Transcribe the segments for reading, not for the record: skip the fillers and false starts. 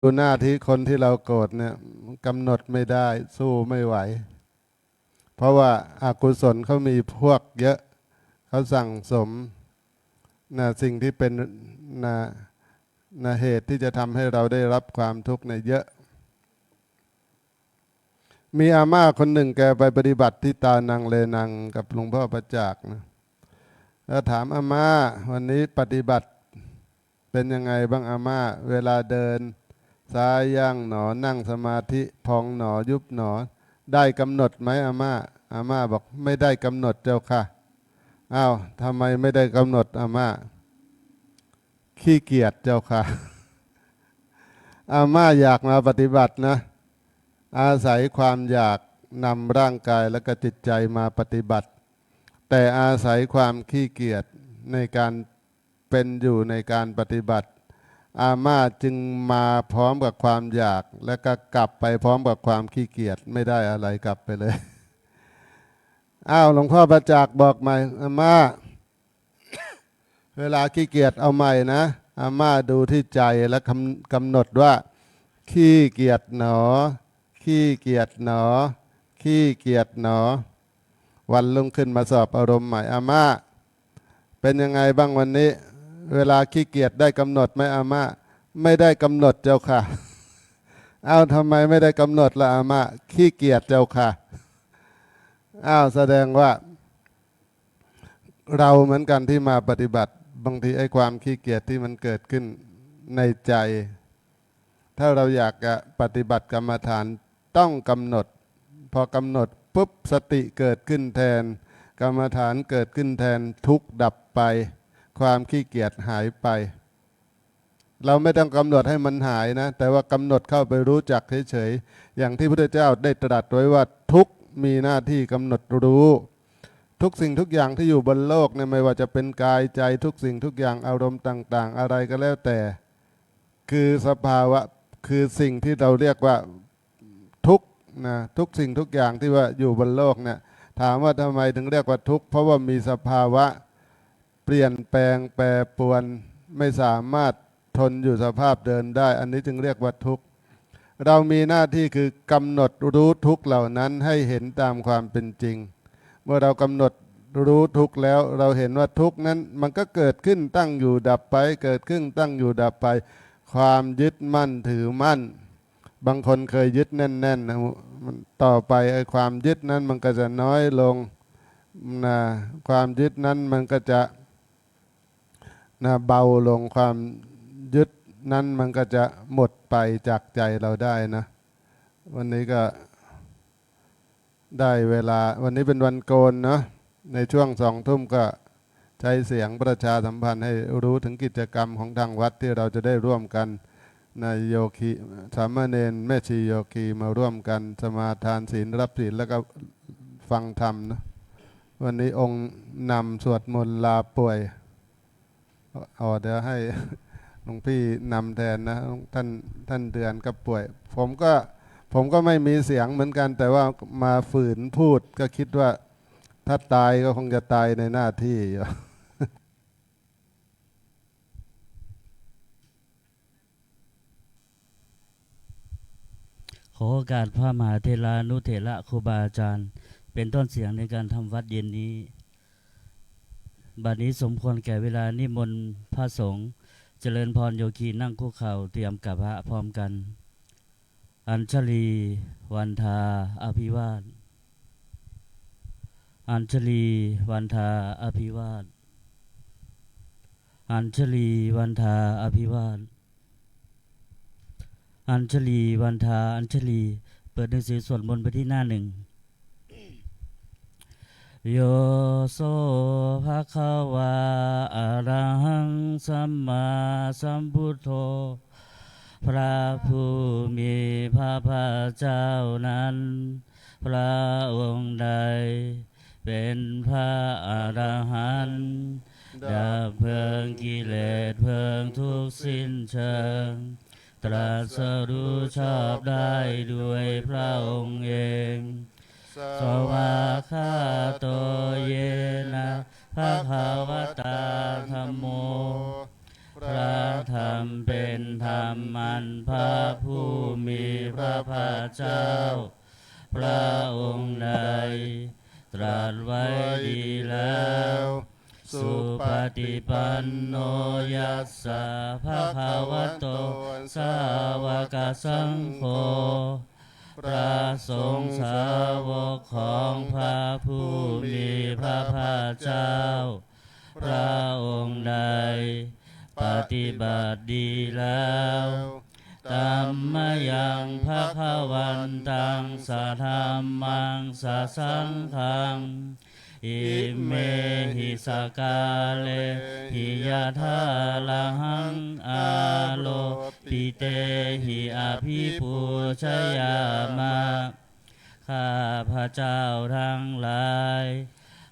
ดูหน้าที่คนที่เราโกรธเนี่ยกำหนดไม่ได้สู้ไม่ไหวเพราะว่าอากุศลเขามีพวกเยอะเขาสั่งสมสิ่งที่เป็นนะเหตุที่จะทำให้เราได้รับความทุกข์เนี่ยเยอะมีอาม่าคนหนึ่งแกไปปฏิบัติที่ตานังเลนังกับหลวงพ่อประจักษ์นะแล้วถามอาม่าวันนี้ปฏิบัติเป็นยังไงบ้างอาม่าเวลาเดินซ้ายย่างหนอนั่งสมาธิพองหนอยุบหนอได้กำหนดไหมอาม่าบอกไม่ได้กำหนดเจ้าค่ะอ้าวทำไมไม่ได้กำหนดอาม่าขี้เกียจเจ้าค่ะอาม่าอยากมาปฏิบัตินะอาศัยความอยากนำร่างกายและก็จิตใจมาปฏิบัติแต่อาศัยความขี้เกียจในการเป็นอยู่ในการปฏิบัติอาม่าจึงมาพร้อมกับความอยากและก็กลับไปพร้อมกับความขี้เกียจไม่ได้อะไรกลับไปเลยอ้าวหลวงพ่อประจักษ์บอกใหม่อาม่าเวลาขี้เกียจเอาใหม่นะอาม่าดูที่ใจและกำหนดว่าขี้เกียจหนอขี้เกียจหนอขี้เกียจหนอวันรุ่งขึ้นมาสอบอารมณ์ใหม่อาม่าเป็นยังไงบ้างวันนี้เวลาขี้เกียจได้กำหนดไหมอาม่าไม่ได้กำหนดเจ้าค่ะอ้าวทำไมไม่ได้กำหนดละอาม่าขี้เกียจเจ้าค่ะอ้าวแสดงว่าเราเหมือนกันที่มาปฏิบัติบางทีไอ้ความขี้เกียจที่มันเกิดขึ้นในใจถ้าเราอยากจะปฏิบัติกรรมฐานต้องกำหนดพอกำหนดปุ๊บสติเกิดขึ้นแทนกรรมฐานเกิดขึ้นแทนทุกข์ดับไปความขี้เกียจหายไปเราไม่ต้องกำหนดให้มันหายนะแต่ว่ากำหนดเข้าไปรู้จักเฉยๆอย่างที่พระพุทธเจ้าได้ตรัสไว้ว่าทุกมีหน้าที่กำหนดรู้ทุกสิ่งทุกอย่างที่อยู่บนโลกเนี่ยไม่ว่าจะเป็นกายใจทุกสิ่งทุกอย่างอารมณ์ต่างๆอะไรก็แล้วแต่คือสภาวะคือสิ่งที่เราเรียกว่าทุกนะทุกสิ่งทุกอย่างที่ว่าอยู่บนโลกเนี่ยถามว่าทำไมถึงเรียกว่าทุกข์เพราะว่ามีสภาวะเปลี่ยนแปลงแปรปรวนไม่สามารถทนอยู่สภาพเดินได้อันนี้จึงเรียกว่าทุกข์เรามีหน้าที่คือกำหนดรู้ทุกข์เหล่านั้นให้เห็นตามความเป็นจริงเมื่อเรากำหนดรู้ทุกข์แล้วเราเห็นว่าทุกข์นั้นมันก็เกิดขึ้นตั้งอยู่ดับไปเกิดขึ้นตั้งอยู่ดับไปความยึดมั่นถือมั่นบางคนเคยยึดแน่นๆนะต่อไปไอ้ความยึดนั้นมันก็จะน้อยลงนะความยึดนั้นมันก็จะเบาลงความยึดนั้นมันก็จะหมดไปจากใจเราได้นะวันนี้ก็ได้เวลาวันนี้เป็นวันโกนเนาะในช่วง20:00ก็ใช้เสียงประชาสัมพันธ์ให้รู้ถึงกิจกรรมของทางวัดที่เราจะได้ร่วมกันนายโยคีสามเณรแม่ชีโยคีมาร่วมกันสมาทานศีลรับศีลแล้วก็ฟังธรรมนะวันนี้องค์นำสวดมนต์ลาป่วยเดี๋ยวให้หลวงพี่นำแทนนะท่านเดือนก็ป่วยผมก็ไม่มีเสียงเหมือนกันแต่ว่ามาฝืนพูดก็คิดว่าถ้าตายก็คงจะตายในหน้าที่อยู่ขอโอกาสพระมหาเถรานุเถระครูบาอาจารย์เป็นต้นเสียงในการทำวัดเย็นนี้บัดนี้สมควรแก่เวลานิมนต์พระสงฆ์เจริญพรโยคีนั่งคุกเข่าเตรียมกับพระพร้อมกันอัญชลีวันทาอภิวาทอัญชลีวันทาอภิวาทอัญชลีวันทาอภิวาทอัญชลีวันทาอัญชลีเปิดหนังสือสวดมนต์ไปที่หน้า1โยโสภะคะวาอะระหังสัมมาสัมพุทโธพระผู้มีพระภาคเจ้านั้นพระองค์ใดเป็นพระอรหันต์ดับเพลิงกิเลสเพลิงทุกข์สิ้นเชิงตรัสรู้ชอบได้ด้วยพระองค์เองสวากขาโตเยนะภะคะวะตาธัมโมพระธร รรมเป็นธรรมอันพระผู้มีพระภาคเจ้าพระองค์ใดตรัสไว้ดีแล้วสุปฏิปันโนยัสสะภะคะวะโตสาวกสังโฆพระสงฆ์สาวกของพระผู้มีพระภาคเจ้าพระองค์ใดปฏิบัติดีแล้วตัมมยังภะคะวันตังสะธัมมังสะสังฆังอิเมหิสกาเลหิยะทาละหังอาโลปิเตหิอภิปูชยามะข้าพระเจ้าทั้งหลาย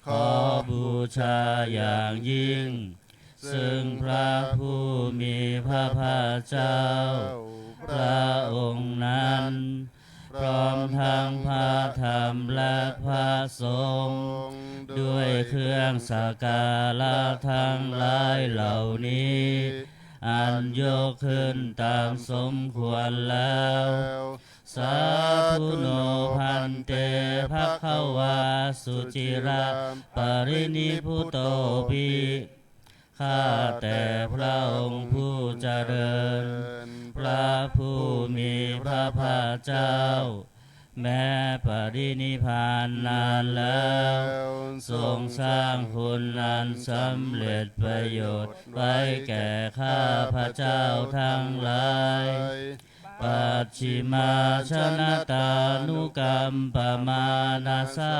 ขอบูชาอย่างยิ่งซึ่งพระผู้มีพระภาคเจ้าพระองค์นั้นพร้อมทั้งพระธรรมและพระสงฆ์ด้วยเครื่องสักการะทั้งหลายเหล่านี้อันยกขึ้นตามสมควรแล้วสาธุโนพันเตภควาสุจิระปรินิพุโตปิข้าแต่พระองค์ผู้เจริญพระผู้มีพระภาคเจ้าแม้ปรินิพพานนานแล้วทรงสร้างคุณอันสำเร็จประโยชน์ไว้แก่ข้าพระเจ้าทั้งหลายปัจฉิมาชนะตานุกรรมปมานาสา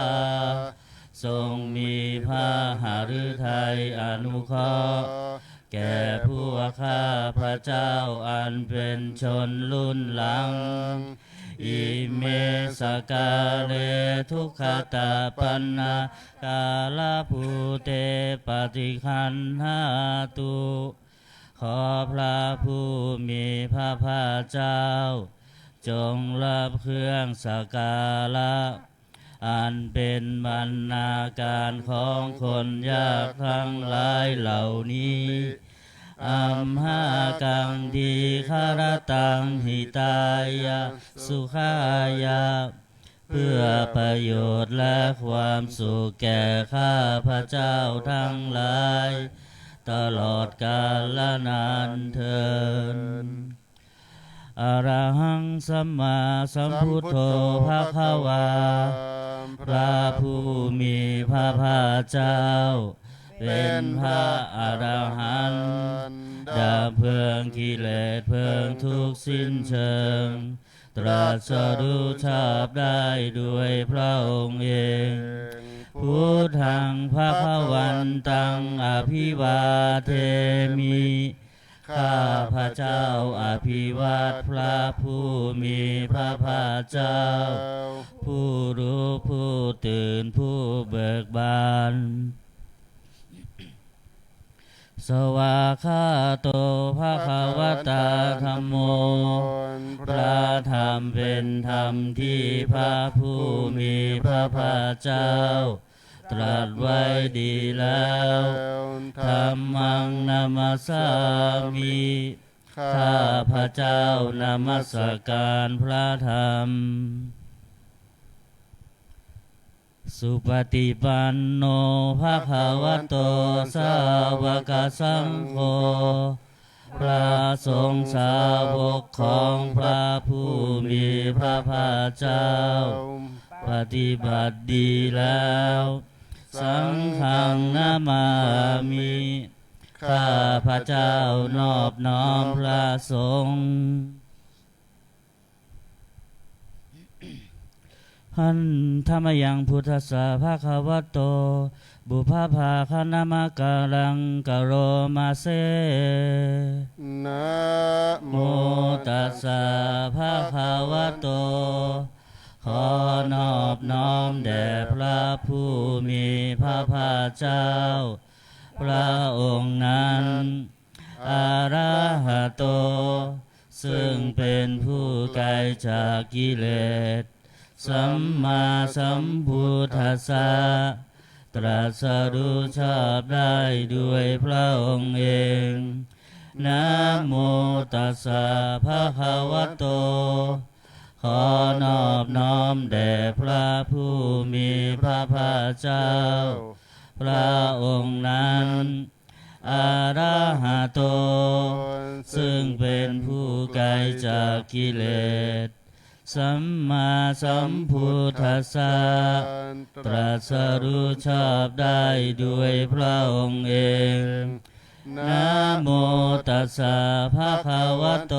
ทรงมีพระหฤทัยอนุเคราะห์แก่พวกข้าพระเจ้าอันเป็นชนรุ่นหลังอิเมสกาเลทุกขตาปันนากาลภูเตปฏิคันหาตุขอพระผู้มีพระภาคเจ้าจงรับเครื่องสักการะอันเป็นบรรณาการของคนยากทั้งหลายเหล่านี้อัมหากังดีคารตังหิตายะสุขายะเพื่อประโยชน์และความสุขแก่ข้าพระเจ้าทั้งหลายตลอดกาลนานเทินอรหังสัมมาสัมพุทโธภควาพระผู้มีพระภาคเจ้าเป็นพระอรหันต์ดับเพลิงกิเลสเพลิงทุกข์สิ้นเชิงตรัสรู้ชอบได้ด้วยพระองค์เองพุทธังภควันตังอภิวาเทมิข้าพระเจ้าอภิวาทพระผู้มีพระภาคเจ้าผู้รู้ผู้ตื่นผู้เบิกบานสวากขาโตภควตาธัมโมพระธรรมเป็นธรรมที่พระผู้มีพระภาคเจ้าตรัสไว้ดีแล้วธัมมังนามัสสามิข้าพระเจ้านมัสการพระธรรมสุปฏิปันโนภควโตสาวกสังโฆพระสงฆ์สาวกของพระผู้มีพระภาคเจ้าปฏิบัติดีแล้วสังฆังนามามิข้าพระเจ้านอบน้อมพระสงฆ์หันธรรมยังพุทธัสสะภะคะวะโตบุพภาคณามะการังกโรมาเซนะโม ตัสสะภะคะวะโตขอนอบน้อมแด่พระผู้มีพระภาคเจ้าพระองค์นั้นอะระหะโตซึ่งเป็นผู้ไกลจากกิเลสสัมมาสัมพุทธัสสะตรัสรู้ชอบได้ด้วยพระองค์เอง นะโมตัสสะภะคะวะโตขอนอบน้อมแด่พระผู้มีพระภาคเจ้าพระองค์นั้นอะระหะโตซึ่งเป็นผู้ไกลจากกิเลสสัมมาสัมพุทธัสสะตรัสรู้ชอบได้ด้วยพระองค์เองนะโมตัสสะภะคะวะโต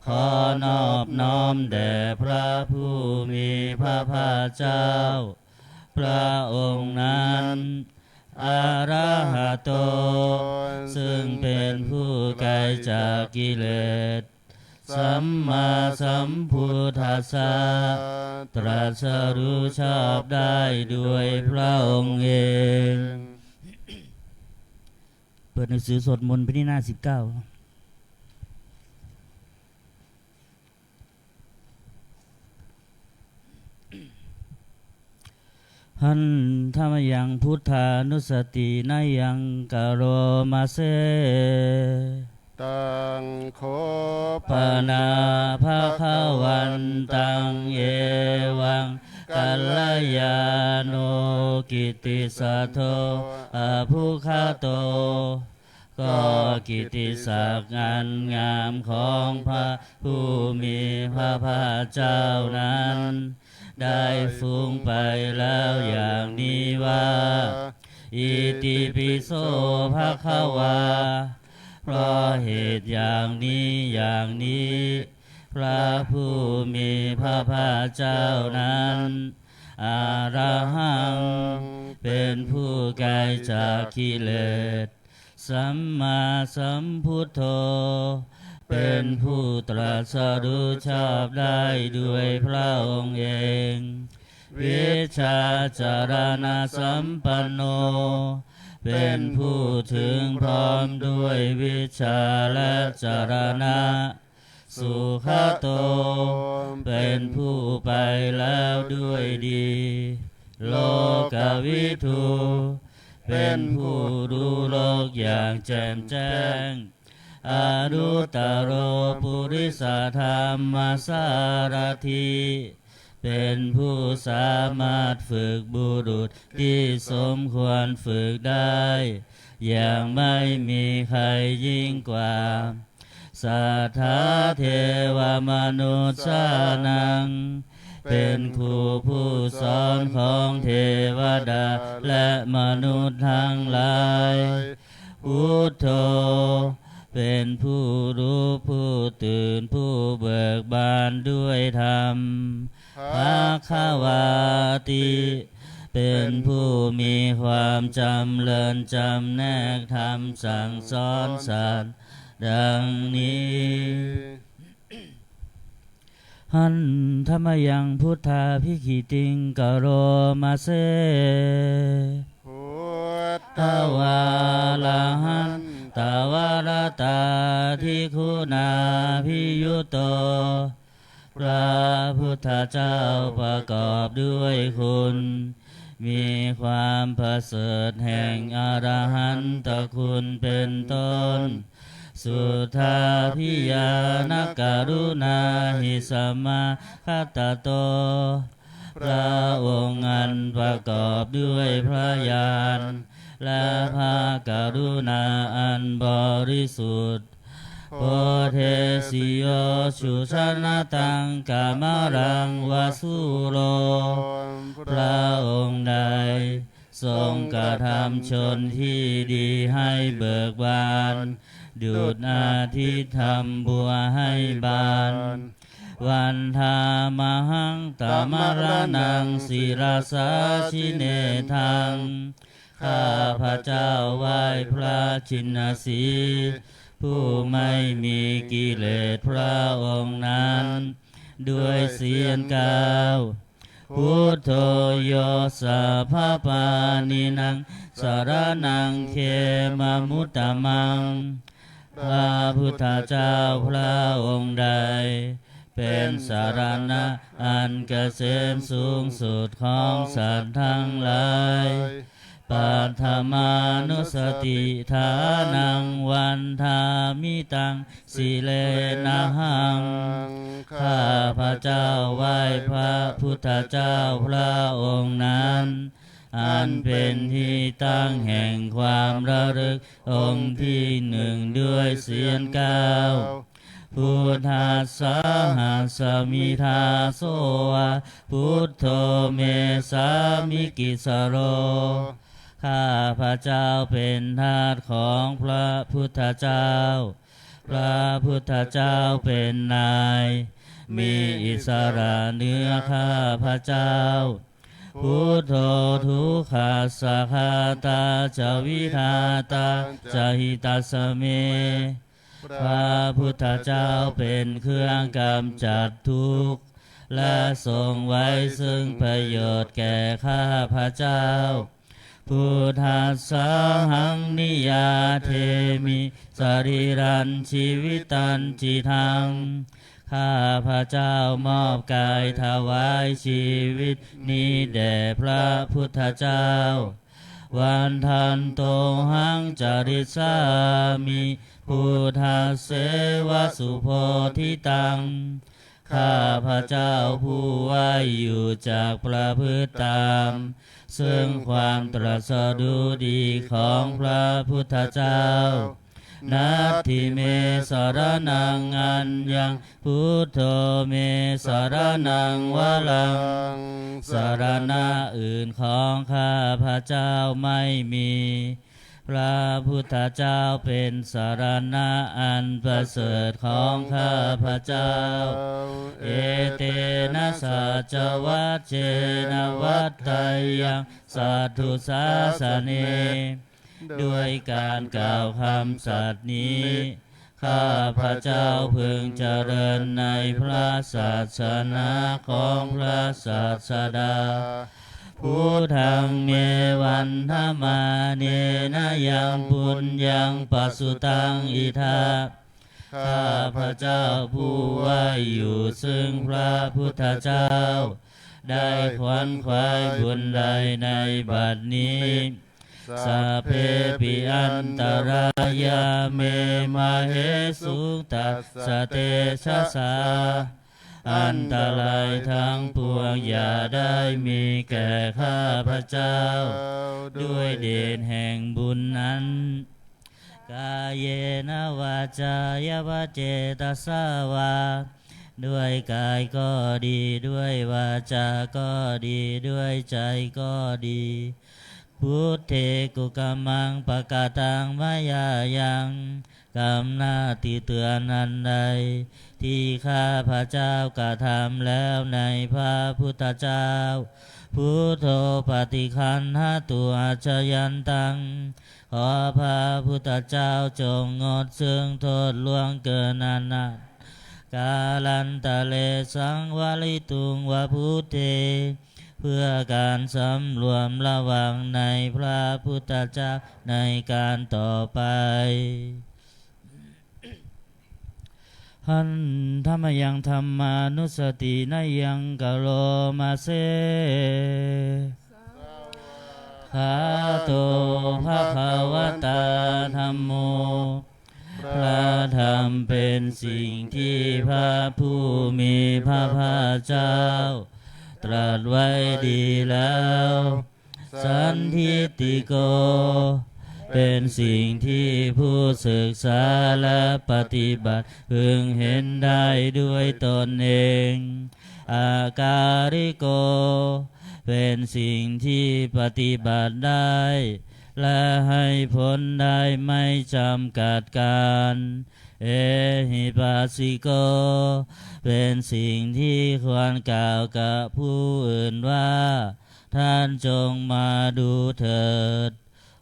ขอนอบน้อมแด่พระผู้มีพระภาคเจ้าพระองค์นั้นอะระหะโตซึ่งเป็นผู้ไกลจากกิเลสสัมมาสัมพุทธัสสะตรัสรู้ชอบได้ด้วยพระองค์เองเปิดหนังสือสวดมนต์ไปที่หน้า19หันธรรมยังพุทธานุสตินายังกโรมาเซตังโคปนาภาควันตังเยวังกัลยาโนกิติสัทโธอภุคโตก็กิติศักดิ์งานงามของพระผู้มีพระภาคเจ้านั้นได้ฟุ้งไปแล้วอย่างนี้ว่าอิติปิโสภะคะวาเพราะเหตุอย่างนี้พระผู้มีพระภาคเจ้านั้นอะระหังเป็นผู้ไกลจากกิเลสสัมมาสัมพุทโธเป็นผู้ตรัสรู้ชอบได้ด้วยพระองค์เองวิชาจารณะสัมปันโนเป็นผู้ถึงพร้อมด้วยวิชาและจารณะสุขโตเป็นผู้ไปแล้วด้วยดีโลกวิทูเป็นผู้รู้โลกอย่างแจ่มแจ้งอรุตตโรปุริสธรรมสารถีเป็นผู้สามารถฝึกบุรุษที่สมควรฝึกได้อย่างไม่มีใครยิ่งกว่าสัทธาเทวมนุษย์สานังเป็นครูผู้สอนของเทวดาและมนุษย์ทั้งหลายพุทโธเป็นผู้รู้ผู้ตื่นผู้เบิกบานด้วยธรรมภควาติเป็นผู้มีความจำเริญจำแนกธรรมสั่งสอนสัตว์ดังนี้หันธรรมยังพุทธาภิกขิติงกโรมาเซพุทธวาลาหันตาวรตาทิคุณาภิยุโตพระพุทธเจ้าประกอบด้วยคุณมีความประเสริฐแห่งอรหันตคุณเป็นต้นสุทาพิยานการุณาหิสัมมาคัตตโตพระองค์อันประกอบด้วยพระญาณและพระกรุณาอันบริสุทธิ์โพเทสิโยชุชนะตังกามรังวาสุโรพระองค์ใดทรงกระทำชนที่ดีให้เบิกบานดุจอาทิตย์ทำบัวให้บานวันธามหังตมรนังศิรสาชิเนทังข้าพระเจ้าไหว้พระชินสีผู้ไม่มีกิเลสพระองค์นั้นด้วยเสียงกล่าวพุทโธโยสัพพปานินังสารนังเขมมุตตมังพระพุทธเจ้าพระองค์ใดเป็นสารณะอันเกษมสูงสุดของสัตว์ทั้งหลาย ปัทมานุสติฐานังวันทามิตังสิเลนะหังข้าพระเจ้าไหว้พระพุทธเจ้าพระองค์นั้นอันเป็นที่ตั้งแห่งความระลึกองค์ที่หนึ่งด้วยเสียงก้าวพุทธัสสะหัสสมิทาโสวะพุทโธเมสามิกิสโรข้าพระเจ้าเป็นทาสของพระพุทธเจ้าพระพุทธเจ้าเป็นนายมีอิสระเหนือข้าพระเจ้าพุทโธทุกขาสาคาตาจาวิทาตาจาหิตัสสเมพระพุทธเจ้าเป็นเครื่องกำจัดทุกข์และทรงไว้ซึ่งประโยชน์แก่ข้าพระเจ้าพุทธัสสะหังนิยาเทมิสรีรันชีวิตันจิทังข้าพระเจ้ามอบกายถวายชีวิตนี้แด่พระพุทธเจ้าวันทันโตหังจริสามิพุทธเสวสุโพธิตังข้าพระเจ้าผู้ว่าอยู่จากประพฤติตามซึ่งความตรัสรู้ดีของพระพุทธเจ้านัตถิเมสรนังอัญญังพุทโธเมสรนังวะลังสรณะอื่นของข้าพระเจ้าไม่มีพระพุทธเจ้าเป็นสรณะอันประเสริฐของข้าพระเจ้าเอเตนะสัจวัจเจนะวัตตยังสัทธุสาสเนด้วยการกล่าวคำสัตย์นี้ข้าพระเจ้าพึงเจริญในพระศาสนาของพระศาสดาพุทธังเมวันธมาเนนะยังปุญญังปัสสุตังอิทาข้าพระเจ้าผู้ว่าอยู่ซึ่งพระพุทธเจ้าได้ขวนขวายบุญใดในบัดนี้สัพเพปิอันตรายาเมมาเหสุตัสสะเตชะสาอันตรายทั้งปวงอย่าได้มีแก่ข้าพระเจ้าด้วยเดชแห่งบุญนั้นกายเยนะวาจายาวะเจตสาวาด้วยกายก็ดีด้วยวาจาก็ดีด้วยใจก็ดีพุทเทกุกัมมังปะกาตังมายายังกำหน้าที่เตือนอันใดที่ข้าพระเจ้ากระทำแล้วในพระพุทธเจ้าพุทโธปฏิคันหตุอาชยันตังขอพระพุทธเจ้าจงงดซึ่งโทษล่วงเกินนันนะกาลันตะเลสังวลิตุงวะพุทเทเพื่อการสำรวมระวังในพระพุทธเจ้าในการต่อไปหันธรรมยังธรรมานุสตินายังกะโลมาเสขาโตภะคะวะตาธัมโมพระธรรมเป็นสิ่งที่พระผู้มีพระภาคเจ้าตรัสไว้ดีแล้วสันทิฏฐิโกเป็นสิ่งที่ผู้ศึกษาและปฏิบัติพึงเห็นได้ด้วยตนเองอาการิโกเป็นสิ่งที่ปฏิบัติได้และให้ผลได้ไม่จำกัดการเอหิปัสสิโกเป็นสิ่งที่ควรกล่าวกับผู้อื่นว่าท่านจงมาดูเถิด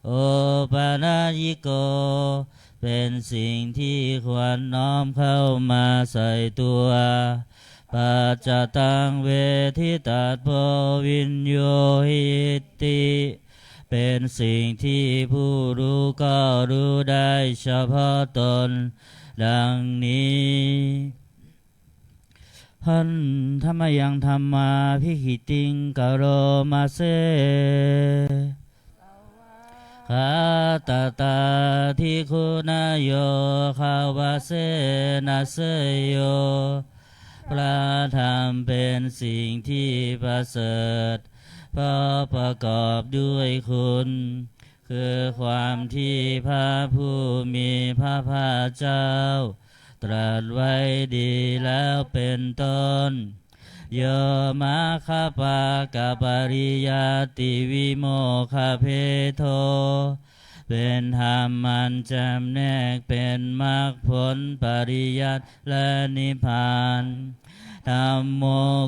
โอปานายิโกเป็นสิ่งที่ควรน้อมเข้ามาใส่ตัวปัจจตังเวทิตัสโพวินโยหิติเป็นสิ่งที่ผู้รู้ก็รู้ได้เฉพาะตนดังนี้หันธรรมยังธรรมาภิขิติงกโรมาเส คาตตาทิคุณโยคาวาเสนาเสยโยพระธรรมเป็นสิ่งที่ประเสริฐเพราะประกอบด้วยคุณคือความที่พระผู้มีพระภาคเจ้าตรัสไว้ดีแล้วเป็นต้นโยมาคาปากปริยาติวิโมคเพโทเป็นธรรมมันจำแนกเป็นมรรคผลปริยัติและนิพพานธัมโม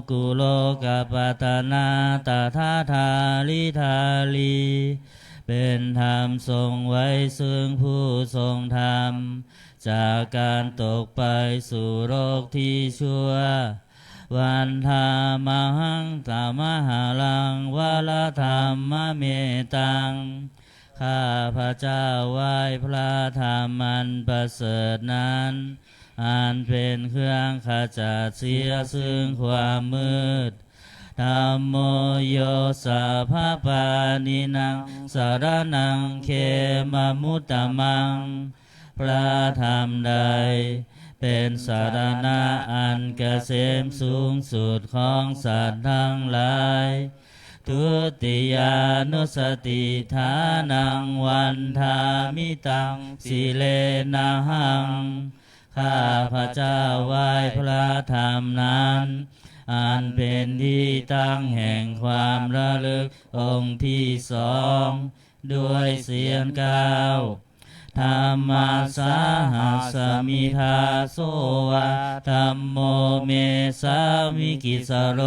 กุโลกปัตตนาตถาทาลิทาลีเป็นธรรมทรงไว้ซึ่งผู้ทรงธรรมจากการตกไปสู่โลกที่ชั่ววันธามหังตามหาลังวาลธรรมเมตังข้าพระเจ้าไหว้พระธรรมอันประเสริฐนั้นอันเป็นเครื่องขจัดเสียซึ่งความมืดธัมโมโยสัพพปานินังสารนังเขมมุตตมังพระธรรมใดเป็นสารณะอันเกษมสูงสุดของสัตว์ทั้งหลายทุติยานุสติฐานังวันทามิตังสิเลนะหังข้าพระเจ้าไหว้พระธรรมนั้นอันเป็นที่ตั้งแห่งความระลึกองค์ที่สองด้วยเสียงก้าวธรรมาสาหัสมิทาโสวะธัมโมเมสามิกิสโร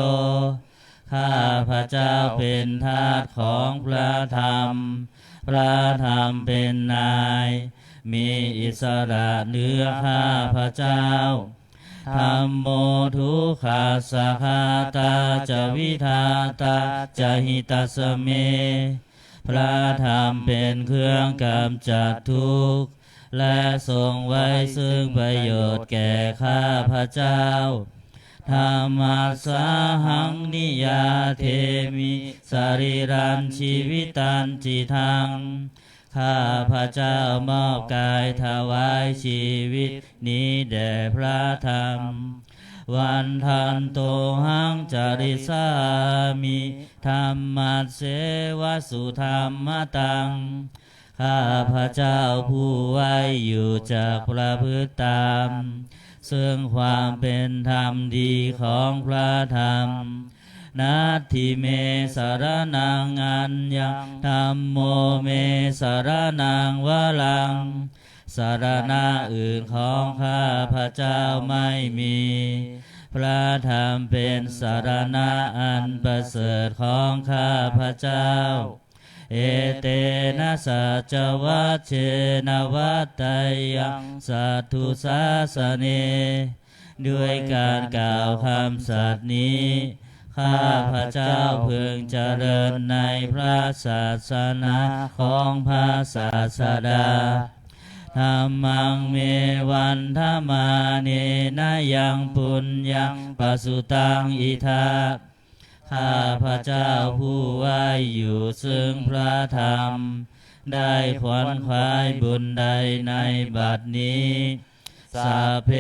ข้าพระเจ้าเป็นทาสของพระธรรมพระธรรมเป็นนายมีอิสระเหนือข้าพระเจ้าธัมโมทุกขาสหาตาจวิทาตาจหิตัสเมพระธรรมเป็นเครื่องกำจัดทุกข์และทรงไว้ซึ่งประโยชน์แก่ข้าพระเจ้าธรรมาสาหังนิยาเทมิสรีรันชีวิตันจิทังข้าพระเจ้ามอบกายถวายชีวิตนี้แด่พระธรรมวันทันโตหังจริสามิธรรมัสเสวสุธรรมตังข้าพระเจ้าผู้ไว้อยู่จากประพฤติตามซึ่งความเป็นธรรมดีของพระธรรมนัตถิเมสารนังอัญญังธัมโมเมสารนังวะลังสารณะอื่นของข้าพระเจ้าไม่มีพระธรรมเป็นสารณะอันประเสริฐของข้าพระเจ้าเอเตนะสัจวัชเชนะวัตตยังสัตถุสาสเนด้วยการกล่าวคำสัตย์นี้ข้าพระเจ้าพึงเจริญในพระศาสนาของพระศาสดาธัมมังเมวันธรรมาเนนะยังปุญญังปสุตังอิทาข้าพระเจ้าผู้ไว้อยู่ซึ่งพระธรรมได้ขวนขวายบุญใดในบัดนี้สัพเพ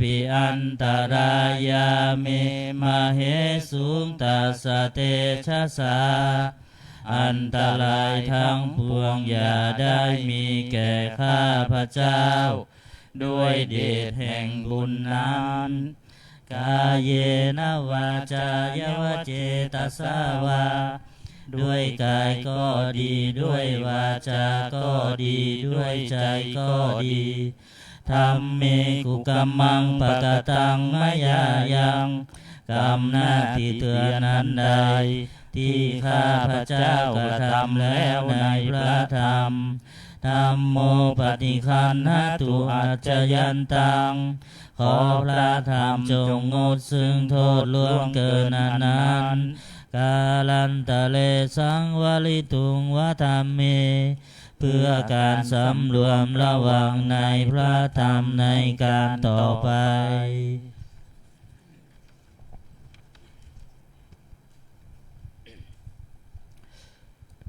ปิอันตรายาเมมาเหสุงตัสสะเตชะสาอันตรายทั้งปวงอย่าได้มีแก่ข้าพระเจ้าด้วยเดชแห่งบุญนั้นกายเยนะวาจายวเจตสาวาด้วยกายก็ดีด้วยวาจาก็ดีด้วยใจก็ดีธัมเมกุกัมมังปะกตังมยายังกรรมหน้าที่เตือนนั้นใดที่ข้าพระเจ้ากระทำแล้วในพระธรรมธัมโมปฏิคันหตุอัจจยันตังขอพระธรรมจงงดซึ่งโทษล่วงเกินนั้นกาลันตะเลสังวลิตุงวะธรรมเมเพื่อการสำรวมระวังในพระธรรมในการต่อไป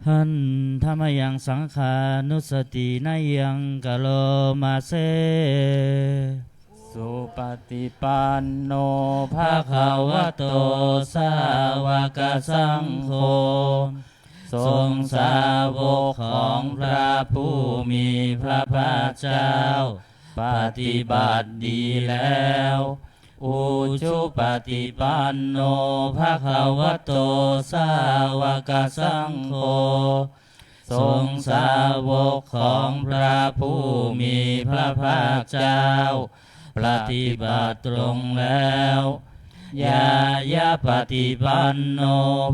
หันธรรมยังสังขานุสตินายังกะโลมาเซสุปฏิปันโนภะคะวะโตสาวกสังโฆทรงสาวกของพระผู้มีพระภาคเจ้าปฏิบัติดีแล้วอุชุปฏิปันโนภะคะวะโตสาวกสังโฆทรงสาวกของพระผู้มีพระภาคเจ้าปฏิบัติตรงแล้วยายาปฏิปันโน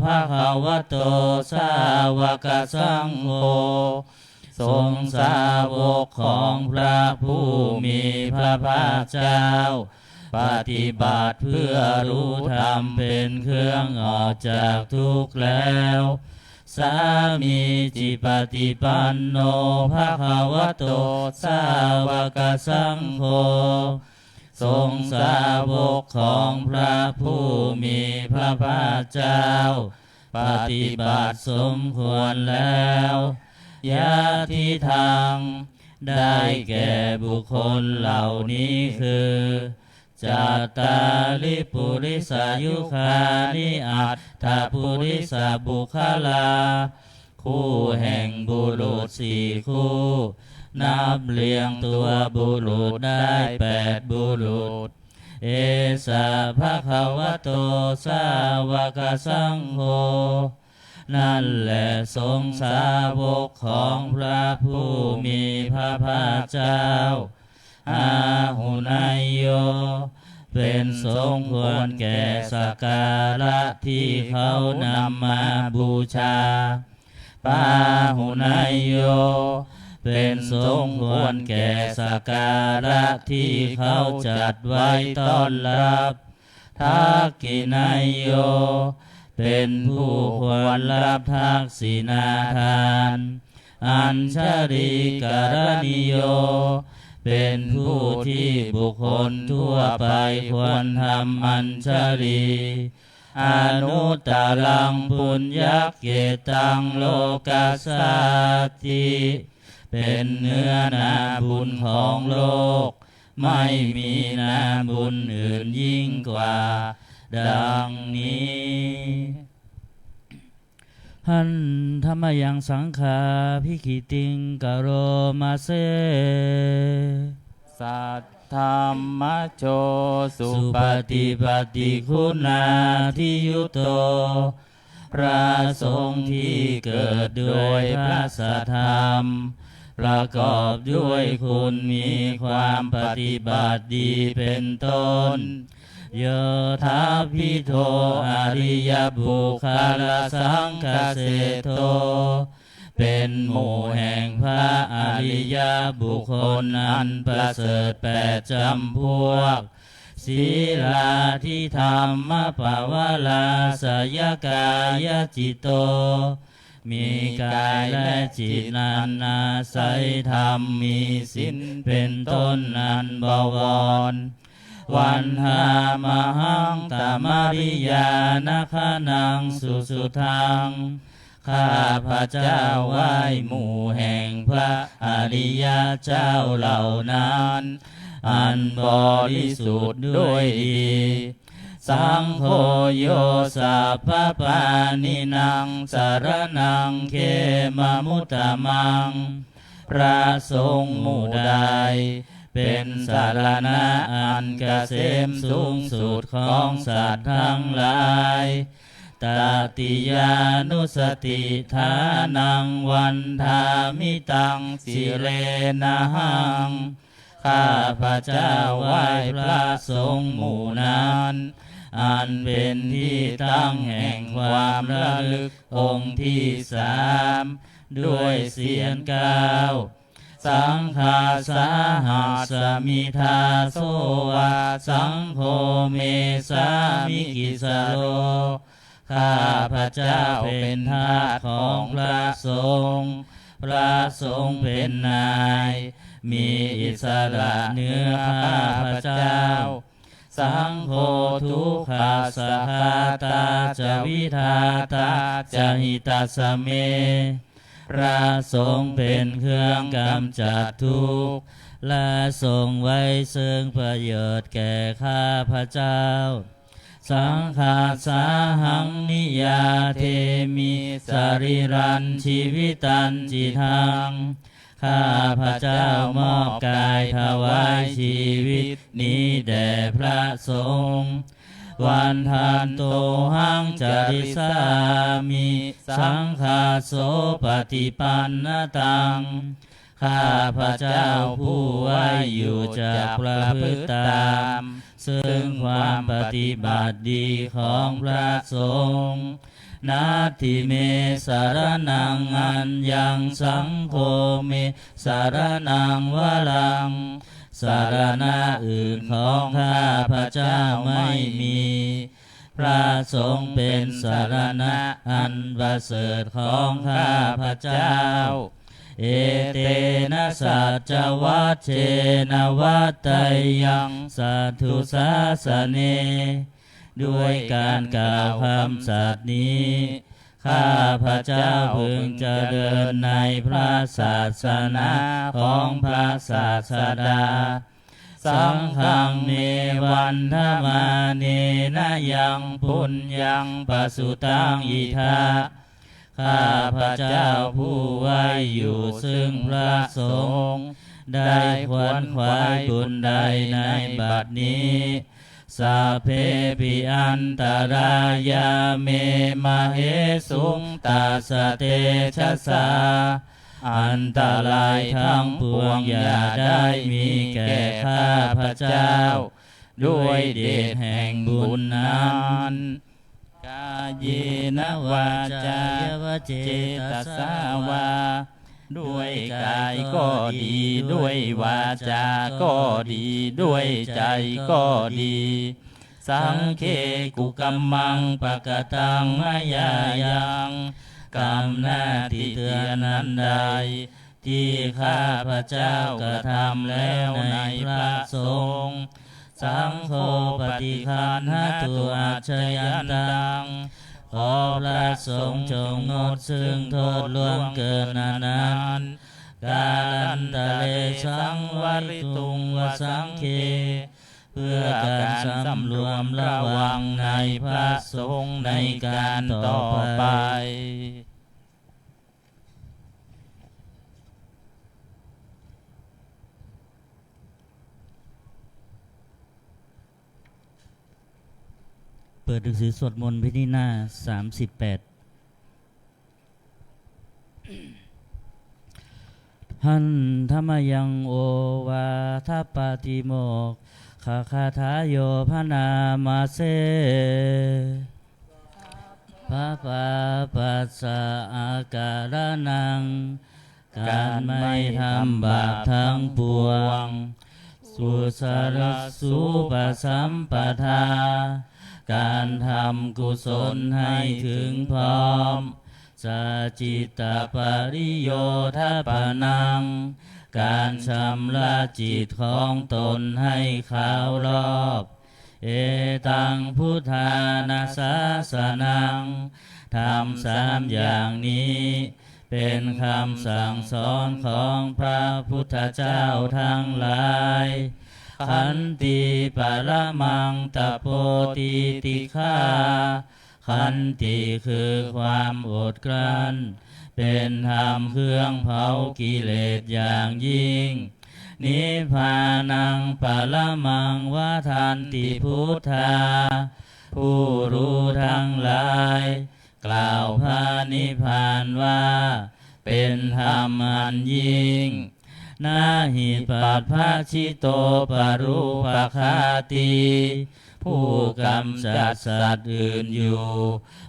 ภะคะวะโตสาวกสังโฆทรงสาวกของพระผู้มีพระภาคเจ้าปฏิบัติเพื่อรู้ธรรมเป็นเครื่องออกจากทุกข์แล้วสามีจิปฏิปันโนภะคะวะโตสาวกสังโฆทรงสาวกของพระผู้มีพระภาคเจ้าปฏิบัติสมควรแล้วยะทิทางได้แก่บุคคลเหล่านี้คือจัตตาลิปุริสายุคานิอัตถปุริสบุคลาคู่แห่งบุรุษสี่คู่นับเรียงตัวบุรุษได้8บุรุษเอสะภะคะวะโตสาวกสังโฆนั่นแหละทรงสาวกของพระผู้มีพระภาคเจ้าอาหุนายโยเป็นสมควรแก่สักการะที่เขานำมาบูชาปาหุนายโยเป็นสมควรแก่สักการะที่เขาจัดไว้ต้อนรับทักกินายโยเป็นผู้ควรรับทักษิณาทานอัญชริกรณิโยเป็นผู้ที่บุคคลทั่วไปควรทำอัญชลีอนุตตรังปุญญเกตังโลกัสสติเป็นเนื้อนาบุญของโลกไม่มีนาบุญอื่นยิ่งกว่าดังนี้หันธรรมยังสังขาภิกิติงกโรมาเซสัทธรรมโชสุปฏิปฏิคุณาทิยุโตพระสงฆ์ที่เกิดด้วยพระสัทธรรมประกอบด้วยคุณมีความปฏิบัติดีเป็นต้นโยธาภิโทอริยบุคลสังคเสโทเป็นหมู่แห่งพระอริยบุคคลอันประเสริฐ8จำพวกศีลาทิธรรมปวาลาสยกายจิตโตมีกายและจิตนันอาศัยธรรมมีศีลเป็นต้นนันบวรวันหามหังตามริยานาคานังสุสุทังข้าพระเจ้าไหว้หมู่แห่งพระอริยเจ้าเหล่านั้นอันบริสุทธิ์ด้วยดีสังโฆโยสัพพปานินังสารนังเขมมุตตมังพระสงฆ์หมู่ใดเป็นสารณะอันเกษมสูงสุดของสัตว์ทั้งหลายตติยานุสติฐานังวันธามิตังสิเรนะหังข้าพระเจ้าไหว้พระสงฆ์หมู่นั้นอันเป็นที่ตั้งแห่งความระลึกองค์ที่3ด้วยเสียง9สังฆาสาหัสมิทาโสวาสังโฆเมสามิกิสโลข้าพระเจ้าเป็นทาสของพระสงฆ์พระสงฆ์เป็นนายมีอิสระเหนือข้าพระเจ้าส สังโฆทุกขาสหตาจะวิทาตาจะหิตาสเมพระสงฆ์เป็นเครื่องกำจัดทุกข์และทรงไว้ซึ่งประโยชน์แก่ข้าพเจ้าสังฆาสาหังนิยาเทมิสรีรันชีวิตันจิทังข้าพเจ้ามอบกายถวายชีวิตนี้แด่พระสงฆ์วันทานโตหังจริสามิสังฆาโสปฏิปันนตังข้าพเจ้าผู้ไว้อยู่จากประพฤติตามซึ่งความปฏิบัติดีของพระสงฆ์นาทิเมสารนังอัญญังสังโฆเมสารนังวรังสารณะอื่นของข้าพเจ้าไม่มีพระสงฆ์เป็นสารณะอันประเสริฐของข้าพเจ้าเอเตนะสัจจวัชเชนะวัตไตยังสัทธุสาสเนด้วยการกล่าวคำสัตย์นี้ข้าพเจ้าพึงเจริญในพระศาสนาของพระศาสดาสังฆังเนวันธมาเนนะยังปุญญังปสุตังอิทาข้าพเจ้าผู้ไว้อยู่ซึ่งพระสงฆ์ได้ขวนขวายบุญใดในบัดนี้สัพเพปิอันตรายาเมมาเหสุงตาสเตชะสาอันตรายทั้งปวงอย่าได้มีแก่ข้าพเจ้าด้วยเดชแห่งบุญนั้นกายเยนะวาจาวเจตสาวาด้วยกายก็ดีด้วยวาจาก็ดีด้วยใจก็ดีสังเคกุกัมมังปะกตังมายายังกรรมหน้าที่เตือนนั้นใดที่ข้าพเจ้ากระทำแล้วในพระสงฆ์สังโฆปฏิคันหตุอาชยันตังขอพระสงฆ์จงงดซึ่งโทษล่วงเกินนั้นกาลันตะเลสังวริตุงวสังเคเพื่อการสำรวมระวังในพระสงฆ์ในการต่อไปเปิดหนังสือสวดมนต์พิธีหน้า38หันธรรมยังโอวาทัปปติโมกขคาทายโยพนามาเสพระปาปัสสะอาการนังการไม่ทำบาปทั้งปวงสุสารสุปสัมปทาการทำกุศลให้ถึงพร้อมสัจจิตปริโยทปนังการชำระจิตของตนให้ขาวรอบเอตังพุทธานาสาสนังทำ3อย่างนี้เป็นคำสั่งสอนของพระพุทธเจ้าทั้งหลายขันติปรมังตโปติติฆาขันติคือความอดกลั้นเป็นธรรมเครื่องเผากิเลสอย่างยิ่งนิพพานังปรมังวาทันติพุทธาผู้รู้ทั้งหลายกล่าวพระนิพพานว่าเป็นธรรมอันยิ่งนาหิปัปภาชิโตปรูปคาติผู้กำจัดสัตว์อื่นอยู่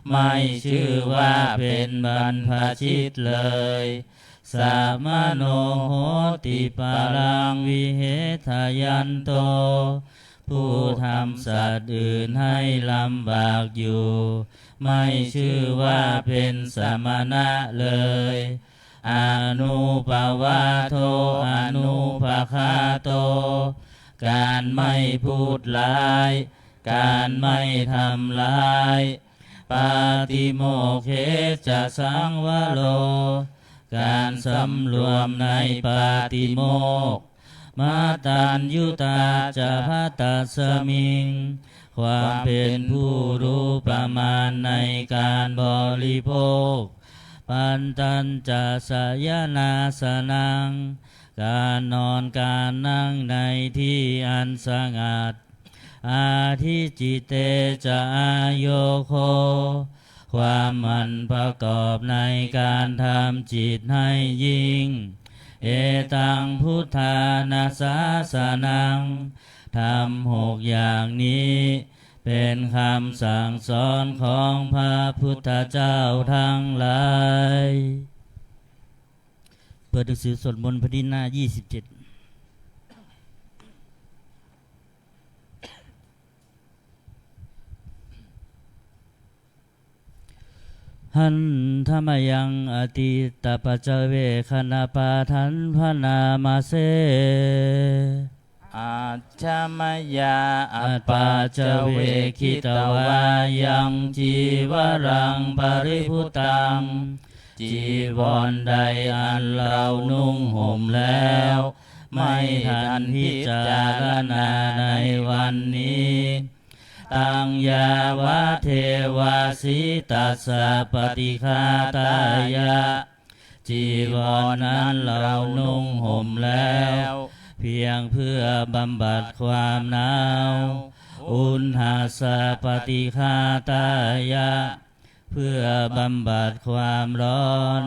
ไม่ชื่อว่าเป็นบรรพชิตเลยสามโนโหติปารังวิเหทายันโตผู้ทำสัตว์อื่นให้ลำบากอยู่ไม่ชื่อว่าเป็นสมณะเลยอนุปวาโทอนุภาคาโต การไม่พูดร้าย การไม่ทำร้ายปาติโมกเขจะสังวโรการสำรวมในปาติโมกข์มาตัญยุตาจะพัตตัสสมิงความเป็นผู้รู้ประมาณในการบริโภคปันตัญจะสยนาสนังการนอนการนั่งในที่อันสงัดอาทิจิเตจะอาโยโคความมันประกอบในการทำจิตให้ยิ่งเอตังพุทธานาสาสนังทำ6อย่างนี้เป็นคำสั่งสอนของพระพุทธเจ้าทั้งหลายเปิดหนังสือสวดมนต์พระดินหน้า27หันธรรมยังอติตปัจเจเวคณปาทันพนามาเสอาชมยาอัปปาเจเวคิตวายังจีวรังปริพุตังจีวรใดอันเรานุ่งห่มแล้วไม่ทันพิจารณาในวันนี้ตังยาวะเทวาสิตัสสะปฏิฆาตายะจีวรนั้นเรานุ่งห่มแล้วเพียงเพื่อบำบัดความหนาวอุณหาสะปฏิฆาตายะเพื่อบำบัดความร้อน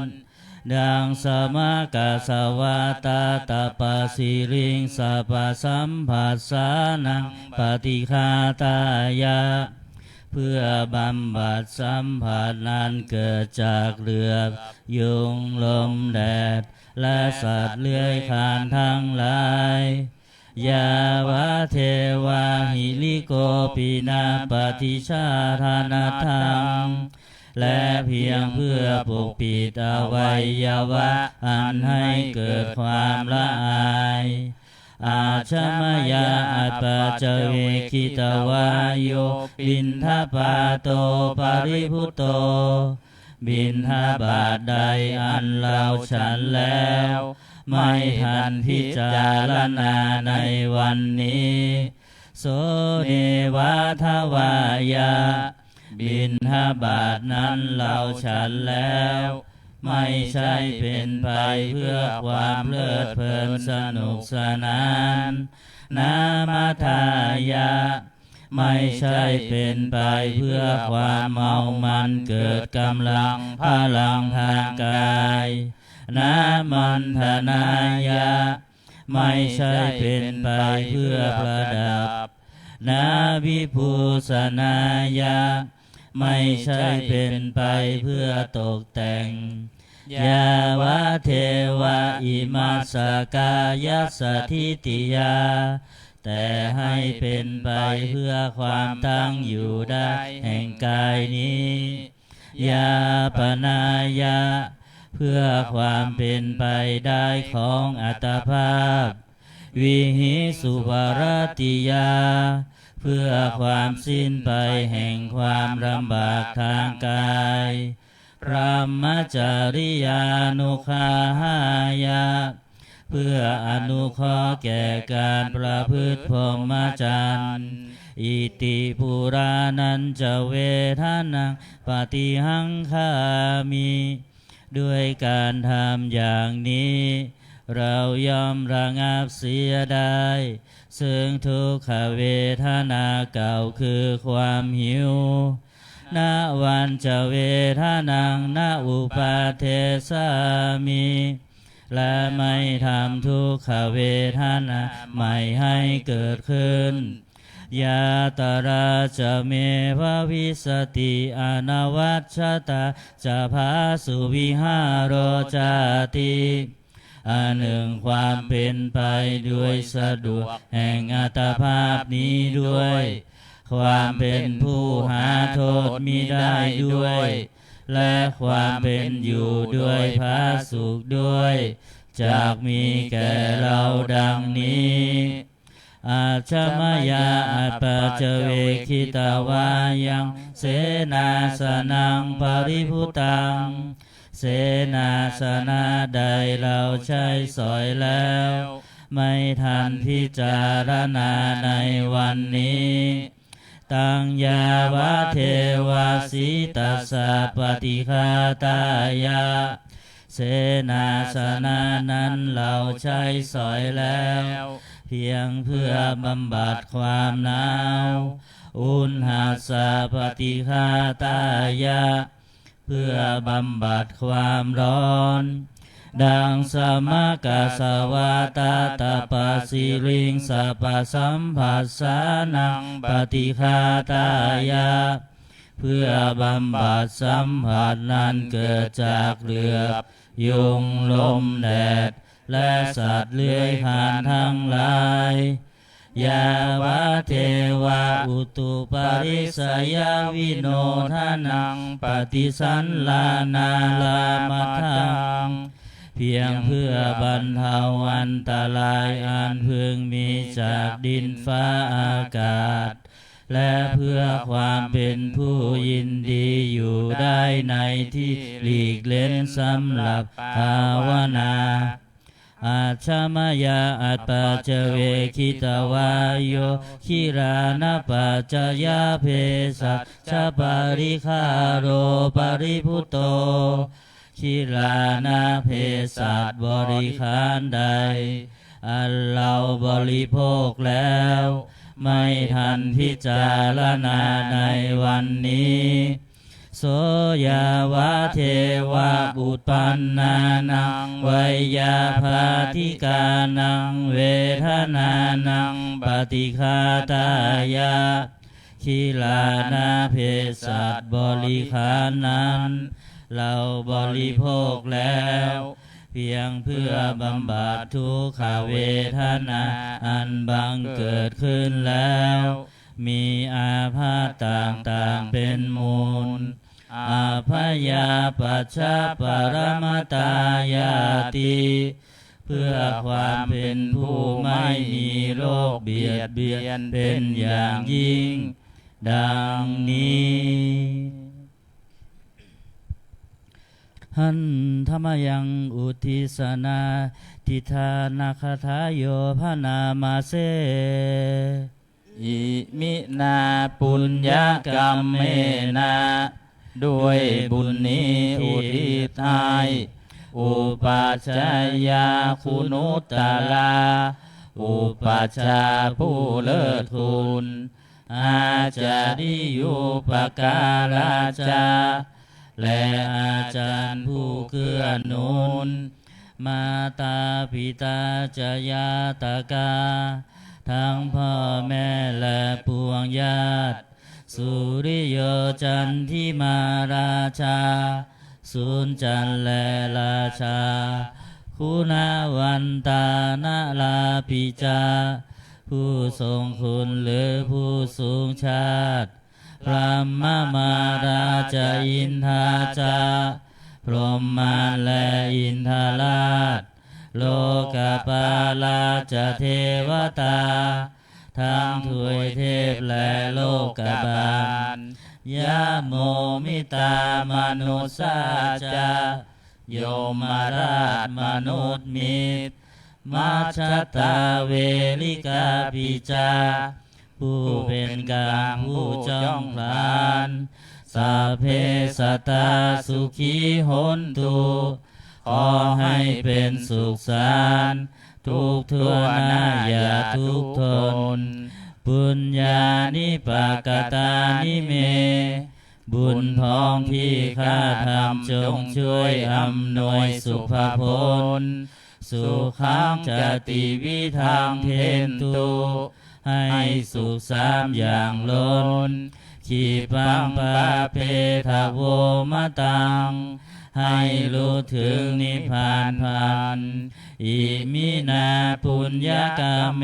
ดังสมกสวาตาตปสิริงสัพพสัมผัสสานังปฏิฆาตายะเพื่อบำบัดสัมผัสนั้นเกิดจากเรือกยุงลมแดดและสัตว์เลื้อยคลานทั้งหลายยาวะเทวาหิลิโกปินาปฏิชาทานาทังและเพียงเพื่อปกปิดอวัยวะอันให้เกิดความละอายอาชมยาอัปปาจเวคิตวายโยบินทปาโตปริพุตโตบิณฑบาตใดอันเราฉันแล้วไม่ทันพิจารณาในวันนี้โสเนวาทวายาบิณฑบาตนั้นเราฉันแล้วไม่ใช่เป็นไปเพื่อความเพลิดเพลินสนุกสนานนามาทายาไม่ใช่เป็นไปเพื่อความเมามันเกิดกำลังพลังทางกายนามันธนายะไม่ใช่เป็นไปเพื่อประดับนาวิภูสนายะไม่ใช่เป็นไปเพื่อตกแต่งยาวะเทวะอิมาสกายสถิติยาแต่ให้เป็นไปเพื่อความตั้งอยู่ได้แห่งกายนี้ยาปนายะเพื่อความเป็นไปได้ของอัตภาพวิหิสุภรติยาเพื่อความสิ้นไปแห่งความลำบากทางกายพรหมจาริยานุคาหายะเพื่ออนุเคราะห์แก่การประพฤติพรหมจรรย์อิติปุรานันจะเวทานังปฏิหังคามิด้วยการทำอย่างนี้เรายอมระงับเสียได้ซึ่งทุกขเวทนาเก่าคือความหิวนาวันจะเวทานังนาอุปาเทสามิและไม่ทำทุกขเวทนาไม่ให้เกิดขึ้นยาตราจะเมภวิสติอนวัชตาจะพาสุวิหารโรจาติอันหนึ่งความเป็นไปด้วยสะดวกแห่งอัตภาพนี้ด้วยความเป็นผู้หาโทษมิได้ด้วยและความเป็นอยู่ด้วยพระสุขด้วยจากมีแก่เราดังนี้ อาชมยาอัปปะเจเวคิตาวายังเสนาสนังปริพุตังเสนาสนะใดเราใช้สอยแล้วไม่ทันพิจารณาในวันนี้ตังยาวะเทวาสิตัสสะปฏิฆาตายะเสนาสนะนั้นเราใช้สอยแล้วเพียงเพื่อบำบัดความหนาวอุณหัสสะปฏิฆาตายะเพื่อบำบัดความร้อนดังสมกสวาตาตาปสิลิงสปสัมผัสสานังปฏิฆาตายะเพื่อบำบัดสัมผัสนั้นเกิดจากเหลือบยุงลมแดดและสัตว์เลื้อยคลานทั้งหลายยาวะเทวะอุตุปาริสยวิโนทานังปฏิสันลานาลามัทธังเพียงเพื่อบรรเทาอันตรายอันพึงมีจากดินฟ้าอากาศและเพื่อความเป็นผู้ยินดีอยู่ได้ในที่หลีกเล้นสำหรับภาวนาอาชมยาอัปปะเจเวคิตาวาโยคิรานะปัจจยาเพสัชปาริคาโรปริพุตโตคิรานะเพสัชบริขารใดอันเราบริโภคแล้วไม่ทันพิจารณาในวันนี้โสยาวะเทวะบุตปันนานังไวยาภาธิกานังเวทนานังปฏิฆาตายะคิลานาเพสัชบริขารนั้นเราบริโภคแล้วเพียงเพื่อบำบัดทุกขเวทนาอันบังเกิดขึ้นแล้วมีอาพาธต่างๆเป็นมูลอาพยาปัชชะปรมตายาติเพื่อความเป็นผู้ไม่มีโรคเบียดเบียนเป็นอย่างยิ่งดังนี้หันธรรมยังอุทิสนาทิธานาคทายโยพนามาเสอิมินาปุญญกรรมเมนะด้วยบุญนี้อุทิศให้อุปัชฌายาคุณุตตลาอุปัชฌาย์ผู้เลิศคุณอาจาริยุปการาจาและอาจารย์ผู้เกื้อหนุนมาตาปิตาจยาตกาทั้งพ่อแม่และปวงญาติสุริโยจันทิมาราชาสุนจันและราชาคุณาวันตานาลาปิจาผู้ทรงคุณหรือผู้สูงชาติพระมาราชอินทาจาพรหมาและอินทราชโลกปาลาจเทวตาทั้งทวยเทพและโลกบาลยะโมมิตามนุสาจาโยมราชมนุษย์มิตรมัชฌตาเวลิกาปิจาผู้เป็นกลางผู้จ้องพลานสัพเพสัตตาสุขีหนตุขอให้เป็นสุขสันต์ทุกทั่วหน้าอย่าทุกข์ทนปุญญานิปกตานิเมบุญพองที่ข้าทำจงช่วยอำนวยสุภผลสุขังจติวิธังเทนตุให้สุขสามอย่างล้นขีปังปะเพทะโวมะตังให้รู้ถึงนิพพานพันอิมินาปุญญกรรมเม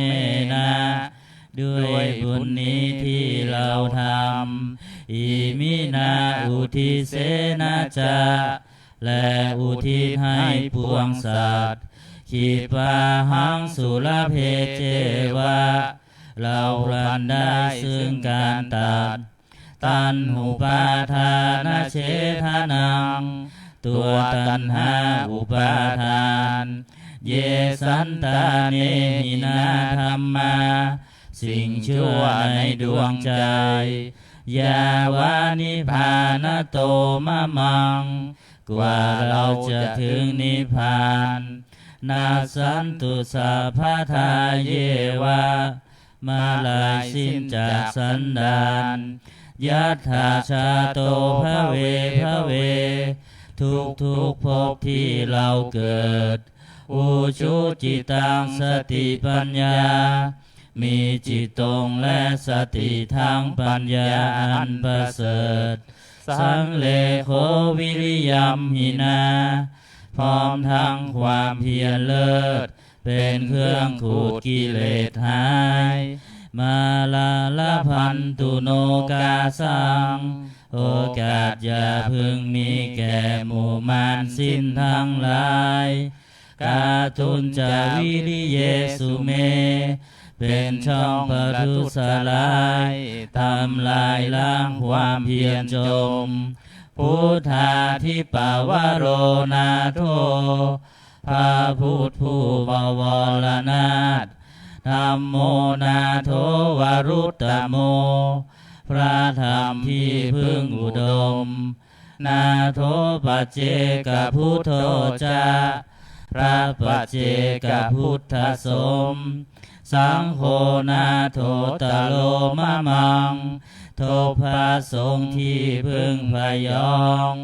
นะด้วยบุญนี้ที่เราทำอิมินาอุทิเสนาจาและอุทิศให้ปวงสัตว์ขีปาหังสุรเพเจวะ เราพลันได้ซึ่งการตัดตัณหุปาทานเฉทนังตัวตัณหาอุปาทานเยสันตาเนหินาธรรมาสิ่งชั่วในดวงใจยาวานิพานโตมะมังกว่าเราจะถึงนิพพานนาสันตุสัพพทาเยวะมาลายสิ้นจากสันดานยัตถาชาโตภเวภเวทุกภพที่เราเกิดอุชุจิตังสติปัญญามีจิตตรงและสติทางปัญญาอันประเสริฐสังเลโควิริยัมหินาพร้อมทั้งความเพียรเลิศเป็นเครื่องขูดกิเลสหายมาลาลพันตุโนกาสังโอกาสอย่าพึงมีแก่หมู่มารสิ้นทั้งหลายกาตุนจาวิริเยสุเมเป็นช่องปทุสลายทำลายล้างความเพียรจมพุทธาทิปาวโรนาโทพระพุทธผู้บวรนาถธัมโมนาโทวรุตตโมพระธรรมที่พึ่งอุดมนาโทปัจเจกพุทโธจาพระปัจเจกพุทธสมสังโฆนาโทตโลมะมังโทพระสงฆ์ที่พึ่งพยอง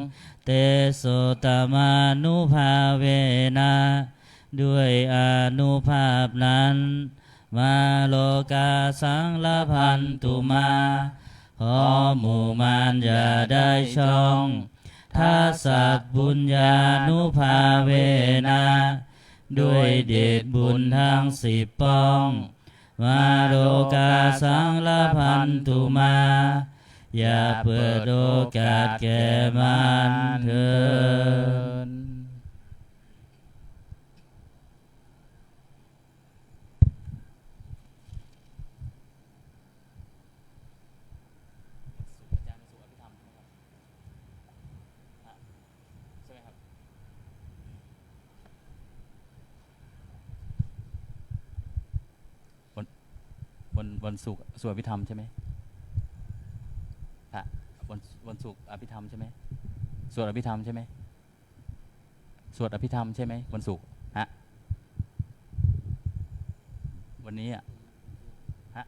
เตโสตมานุภาเวนะด้วยอานุภาพนั้นมาโลกาสังละพันตุมาขอหมู่มารอย่าได้ช่องทัสสะบุญญานุภาเวนะด้วยเดชบุญทั้ง10ป้องมาโลกาสังละพันตุมาอย่าเปิดโอกาสแก่มันเถิดวันศุกร์สวดอภิธรรมใช่ไหมพระวันศุกร์อภิธรรมใช่ไหมสวดอภิธรรมใช่ไหมสวดอภิธรรมใช่ไหมวันศุกร์ฮะวันนี้อ่ะฮะ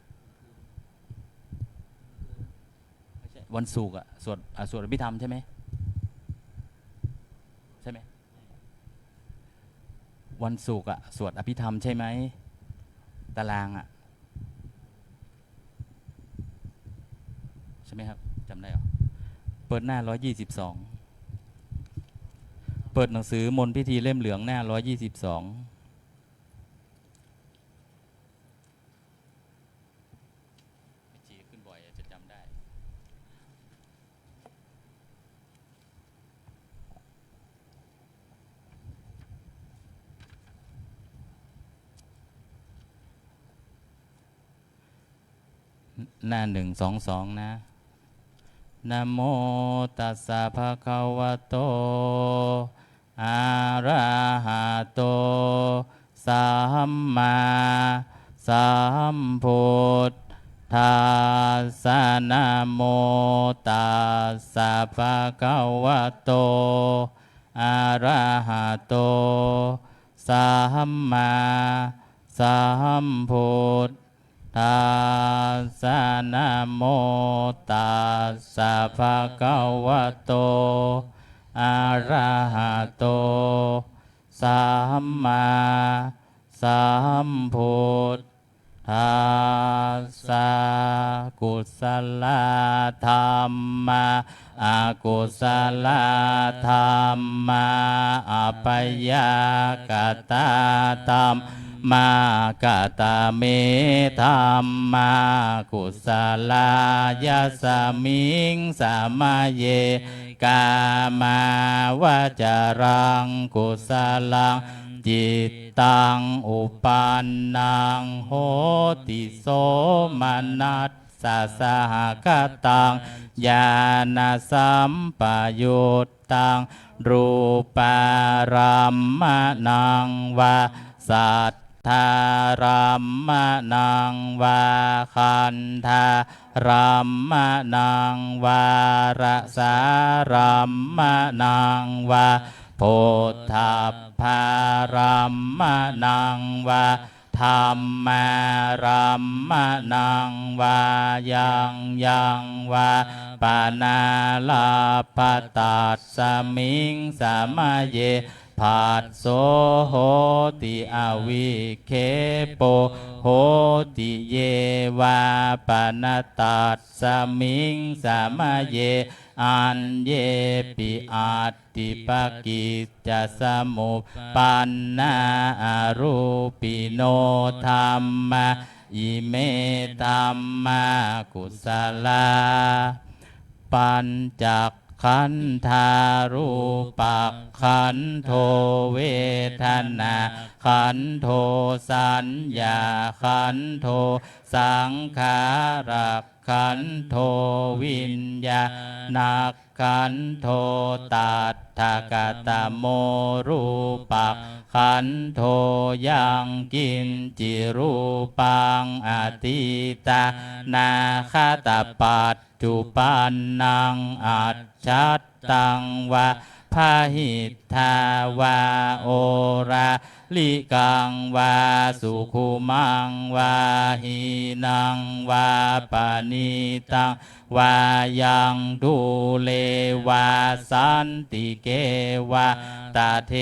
ไม่ใช่วันศุกร์อ่ะสวดอภิธรรมใช่ไหมใช่ไหมวันศุกร์อ่ะสวดอภิธรรมใช่ไหมตารางอ่ะใช่ไหมครับจำได้เหรอเปิดหน้า122เปิดหนังสือมนต์พิธีเล่มเหลืองหน้า122จีขึ้นบ่อยจะจำได้หน้า122นะนะโมตัสสะภะคะวะโตอะระหะโตสัมมาสัมพุทธัสสะนะโมตัสสะภะคะวะโตอะระหะโตสัมมาสัมพุทธัสสะนะโมตัสสะภะคะวะโตอะระหะโตสัมมาสัมพุทธัสสะกุศลธรรมะอกุศลธรรมะอัปยากตาธรรมมากตาเมธรรมากุศลายาสมิงสามาเยกามาวาจารังกุศลังเจ จิตตังอุปันนังโหติโสมนัสสะสหกตังญาณสัมปยุตตังรูปารัมมนังวาสัทธารัมมนังวาคันธารัมมนังวารสารัมมนังวาโพธพารัมมนังวาธรรมารัมมนังวายังวาปานาลาภตัสสมิงสามะเยภัสโสโหติอวิเคโปโหติเยวาปนตัสสมิงสามะเยอันเยปิอาติปกิจจสมุปปันนาอรูปิโนธัมมาอิเมธัมมากุศลาปัญจขันธารูปักขันโทเวทนาขันโทสัญญาขันโทสังขารักขันโทวิญญาณขันโทตัตถกตโมรูปักขันโทยังกินจิรูปังอติตานาคตปัจจุปันนังอัจฉัตตังวะพาหิทาวาโอราลิกังวาสุขุมังวาหินังวาปานิตังวายังดูเลวาสันติเกวาตาเท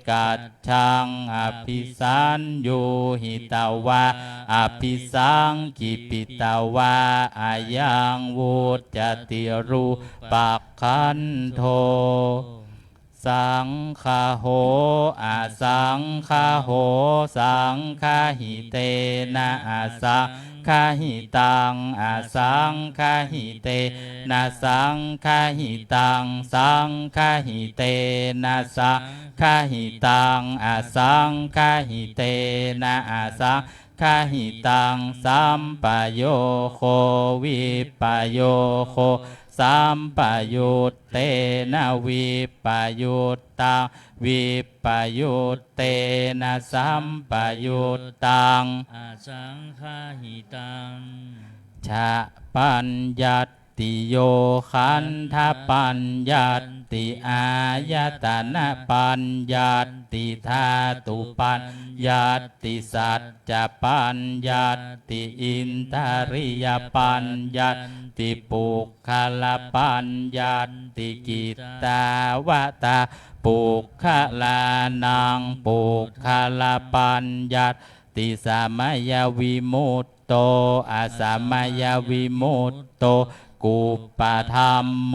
กัจฉังอภิสันยุหิตาวาอภิสังกิปิตาวาอายังวุจจติรูปักขันโทสังฆโหอาสังฆโหสังฆหิเตนะอาสังฆหิตังอาสังฆหิเตนะสังฆหิตังสังฆหิเตนะสังฆหิตังอาสังฆหิเตนะอาสังฆหิตังสัมปโยโควิปโยโคสัมปยุตเตนะวิปยุตตังวิปยุตเตนะสัมปยุตตังอาสังฆาหิตังชะปัญญัตติโยขันธปัญญัตติอายตนะปัญญัตติธาตุปัญญัตติสัจจะปัญญัตติอินทริยปัญญัตติปุคคลปัญญัตติกิตตาวตาปุคคลานังปุคคลปัญญัตติสามัยวิมุตโตอาสามัยวิมุตโตกุปปะธัมโม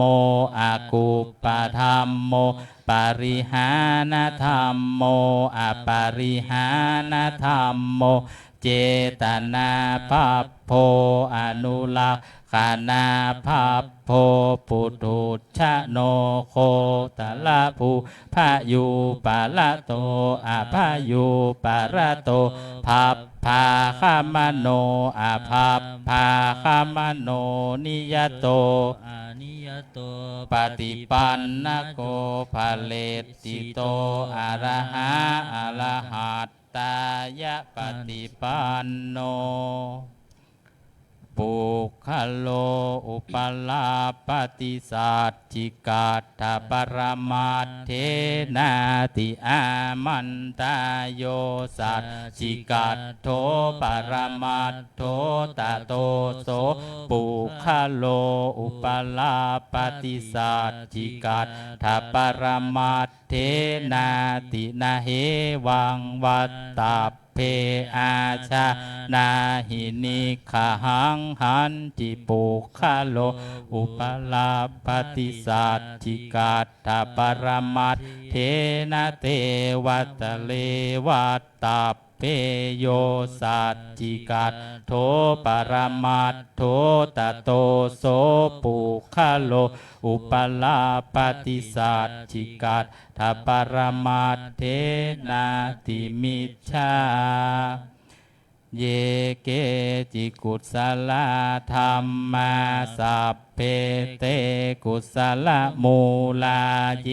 อากุปปะธัมโมปริหานธัมโมอปริหานธัมโมเจตนาภัพโพอนุลักขานาภัพโพปุถุชะโนโคตละภูพายุปะละโตอภายุปะระโตภัพพาคามโนอาภัพพาคามโนนิยโตอานิยโตปฏิปันนโกภะเลติโตอะระหะอะระหัตตายะปฏิปันโนปุคคโลอุปลาปฏิสัจจิกัตถปรมัตเทนาติอามันตาโยสัจจิกัตโถปรมัตโถตโตโสปุคคโลอุปลาปฏิสัจจิกัตถปรมัตเทนาตินาเหวังวัตตาเพอาชานาหินิขหังหันจิปุคคโลอุปลาปฏิสัจจิกัตถปรมัตเทนะเตวัตเลวัตตาเพ เพโยสัจจิกัตโถปรมัตโถตโตโสปุคโลอุปลาปฏิสัจจิกัตถปรมัตเทนาติมิจฉาเยเกจิกุศลธรรมาสัพเพเตกุศลมูลาเย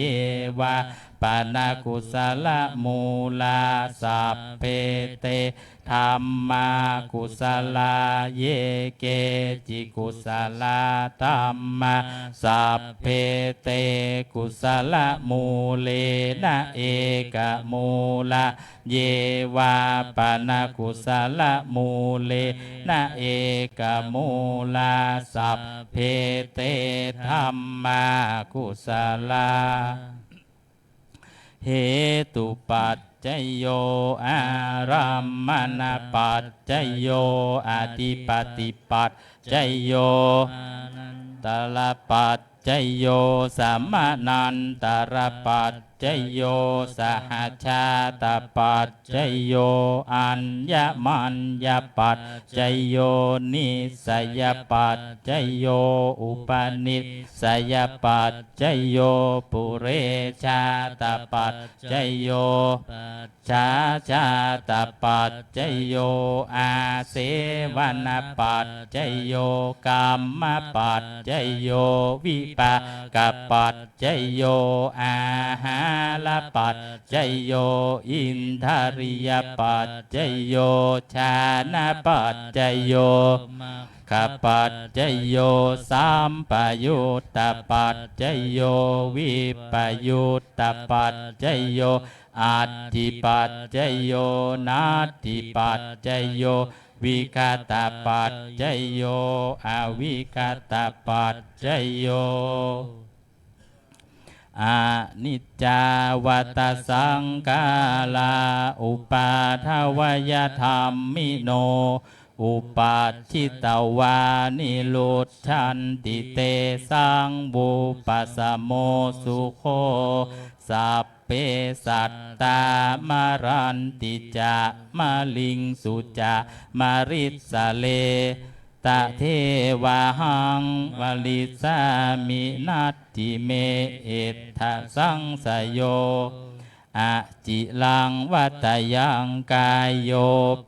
วะปานากุศลมูลาสัพเพเตธรรมากุศลาเยเกจิกุศลธรรมาสัพเพเตกุศลมูเลนะเอกมูลาเยวาปานากุศลมูเลนะเอกมูลาสัพเพเตธรรมากุศลาเหตุปัจจโยอารัมมณปัจจโยอธิปติปัจจโยตละปัจจโยสัมมานันตรปัจจโยสหชาตปัจจโยอัญญมัญญปัจจโยนิสยปัจจโยอุปนิสยปัจจโยปุเรชาตปัจจโยชาชาตปัจจโยอาเสวนปัจจโยกรรมปัจจโยวิปากปัจจโยอาหารปัจจโยอินทริยปัจจโยชานะปัจจโยขปัจจโยสัมปยุตตปัจจโยวิปยุตตปัจจโยอัตถิปัจจโยนัตถิปัจจโยวิคตปัจจโยอวิคตปัจจโยอนิจจาวัตสังกาลาอุปาทวยธรรมมิโนอุปัชชิตวานิโลชันติเตสังบุปัสสโมสุโคสัพเปสัตตามารันติจะมาลิงสุจะมาริสเลตะเทวาหังวลิสามินัตติเมเอตถะสังสโยอะจิลังวัตยังกายโย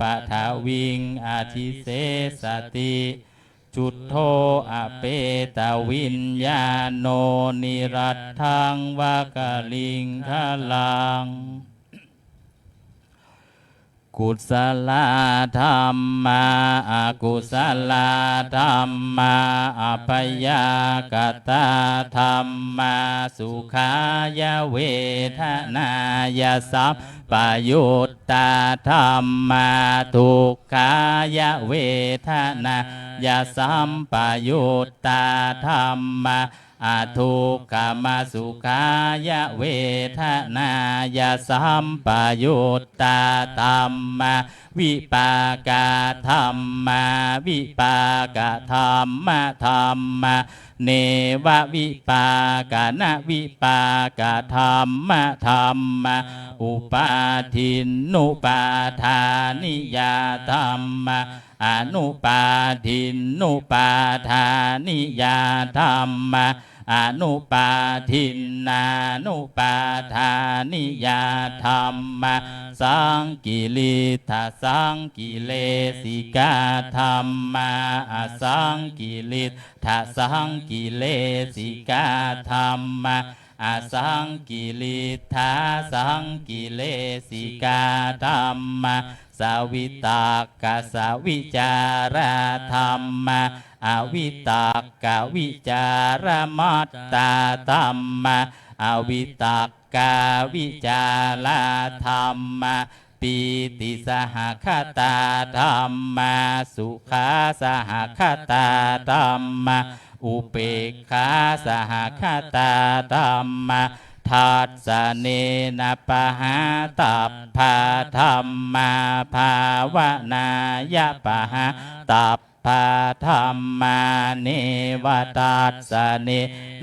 ปะทวิงอาทิเสสติจุดโธอเปตวิญญาโนนิรัตถังวากลิงคลังกุศลธรรมาอกุศลธรรมาอัปยากตาธรรมาสุขายเวทนายสัพปยุตตาธรรมาทุกขายเวทนายสัมปยุตตาธรรมาอทุกขมาสุขายเวทนายสัมปยุตตาธรรมาวิปากาธรรมาวิปากาธรรมธรรมเนววิปากานะวิปากาธรรมธรรมอุปาทินนุปาทานิยาธรรมอนุปาทินนุปาทานิยาธรรมอนุปาทินนานุปาทานิยาธรรมสังกิริทาสังกิเลสิกาธรรมสังกิริทาสังกิเลสิกาธรรมสังกิริทาสังกิเลสิกาธรรมสวิตากสวิจารธรรมอวิตากวิจารมัตตาธรรมอวิตากวิจารธรรมปีติสหคตาธรรมสุขาสหคตาธรรมอุเปกขาสหคตาธรรมทัสสะเนนะปะหาตัพพะธรรมาภาวนาญะปะหาตัพพะธรรมาเนวตัสสะเน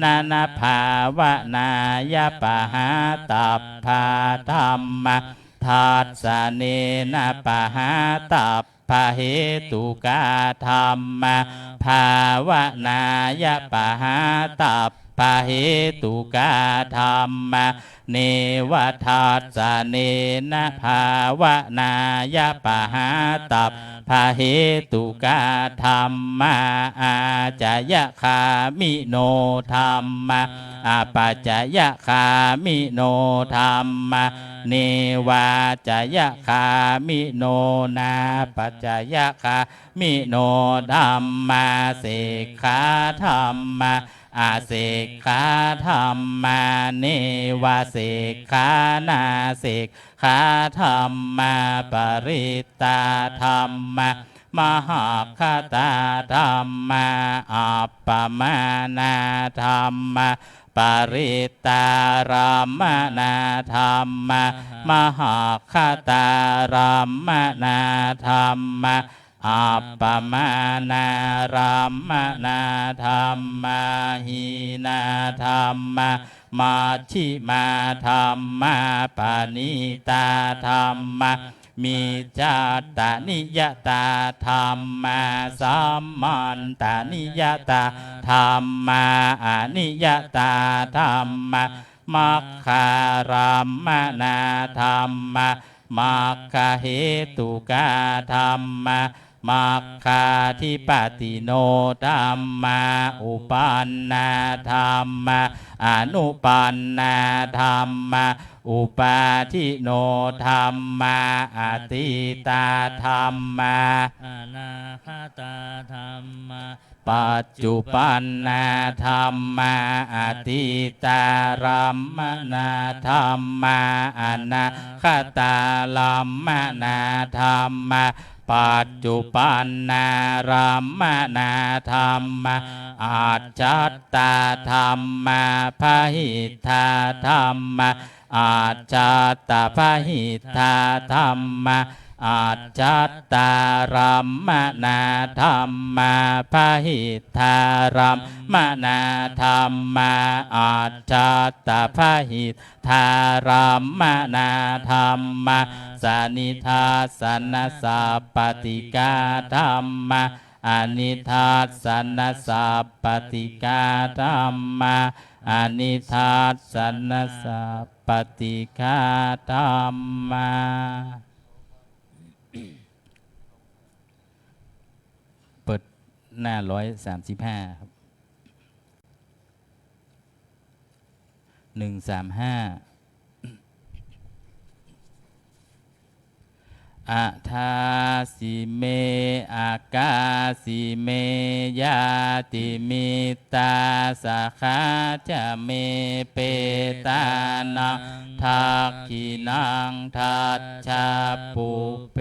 นะนะภาวนาญะปะหาตัพพะธรรมาท ทัสสะเนนะปะหาตัพพะเหตุกาธัมมาภาวนายะปะหาตัพพะเหตุกาธัมมาเนวทัสสะเนนะภาวนายะปะหาตัพพะเหตุกาธัมมาอาจายะคามิโนธัมมาอาปัจจยะคามิโนธัมมาเนวาจายะคามิโนนาปัจจยะคามิโนธัมมาเสกขาธัมมาอาเสกขาธัมมาเนวาเสกขานาเสกขาธัมมาปริตตาธัมมามหาคตาธัมมาอัปปมานาธัมมาปริตตารามนาธัมมามหาคตารามนาธัมมาอัปปมานา รัมมนาธัมมาหินาธัมมามัชฌิมาธัมมาปานิตาธัมมามิจาตานิยตาธัมมาสัมมันตานิยตาธัมมาอนิยตาธัมมามัคคารัมมนาธัมมามัคคเหตุกาธัมมามัคคาธิปติโนธัมมาอุปันนาธัมมาอนุปันนาธัมมาอุปาทิโนธัมมาอติตาธัมมาอนาคตาธัมมาปัจจุปันนาธัมมาอติตารัมมนาธัมมาอนาคตาลัมมนาธัมมาปัจจุปันนารัมมนาธัมมาอาจัตตาธัมมาพหิทธาธัมมาอาจัตตาพหิทธาธัมมาอาจัตตารัมมนาธัมมาพหิทธารัมมนาธัมมาอาจัตตาพหิทธารัมมนาธัมมาสนิทาสนะสัพปติกาธัมมาอนิทัสสนะสัพปติกาธัมมาอนิทัสสนะสัพปติกาธัมมาเปิดหน้า135ครับ135อะทาสิเมอากาสิเมยาติมิตาสาขาจะเมเปตานังทักขินังทัจจาปุเป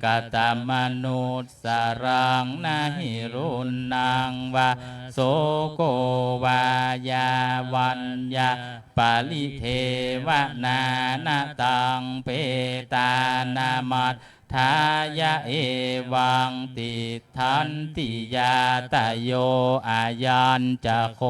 กตมนุสสรังนะหิรุนังวะโสโกวายาวันยาปาลิเทวนานาตังเปตานามัตทายะเอวังติทันติยาตโยอายัญจะโค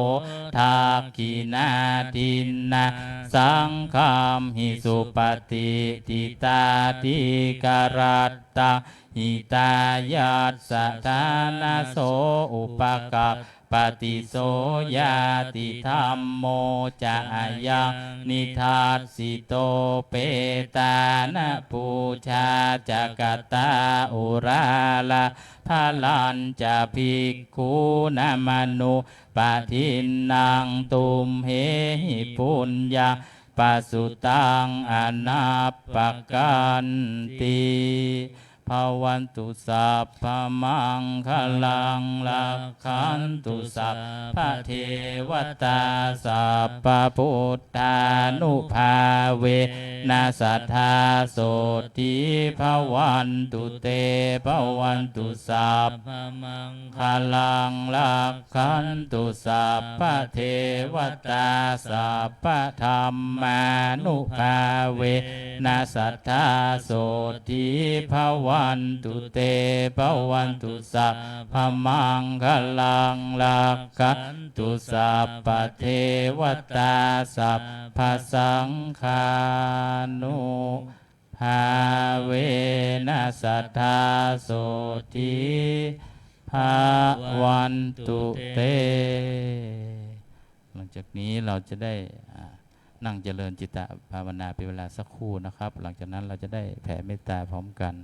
ทักขินาทินนาสังฆามหิสุปฏิติตาติการัตตาหิตายัสสะทานาโสอุปกัปปฏิโสยาติธัมโมจะยังนิทัสสิโตเปตานะปูชาจักตาอุราลาพลัญจะภิกขุนะมนุปะทินนางตุมเหหิปุญญาปัสสุตังอนัปปกันติภวันตุสัพพมังคลังลักขันตุสัพพะเทวตาสัพพะพุทธานุภาเวนัสสัทธาโสติภวันตุเตภวันตุสัพพมังคลังลักขันตุสัพพะเทวตาสัพพะธรรมานุภาเวนัสสัทธาโสติภวันตุเตภวันตุสัพพมังคลังลักขันตุสัพพะเทวตาสัพพะสังฆานุภ ภาเวนัสสัทธาโสทิภาวันตุเต หลังจากนี้เราจะได้นั่งเจริญจิตตภาวนาเป็นเวลาสักครู่นะครับ หลังจากนั้นเราจะได้แผ่เมตตาพร้อมกัน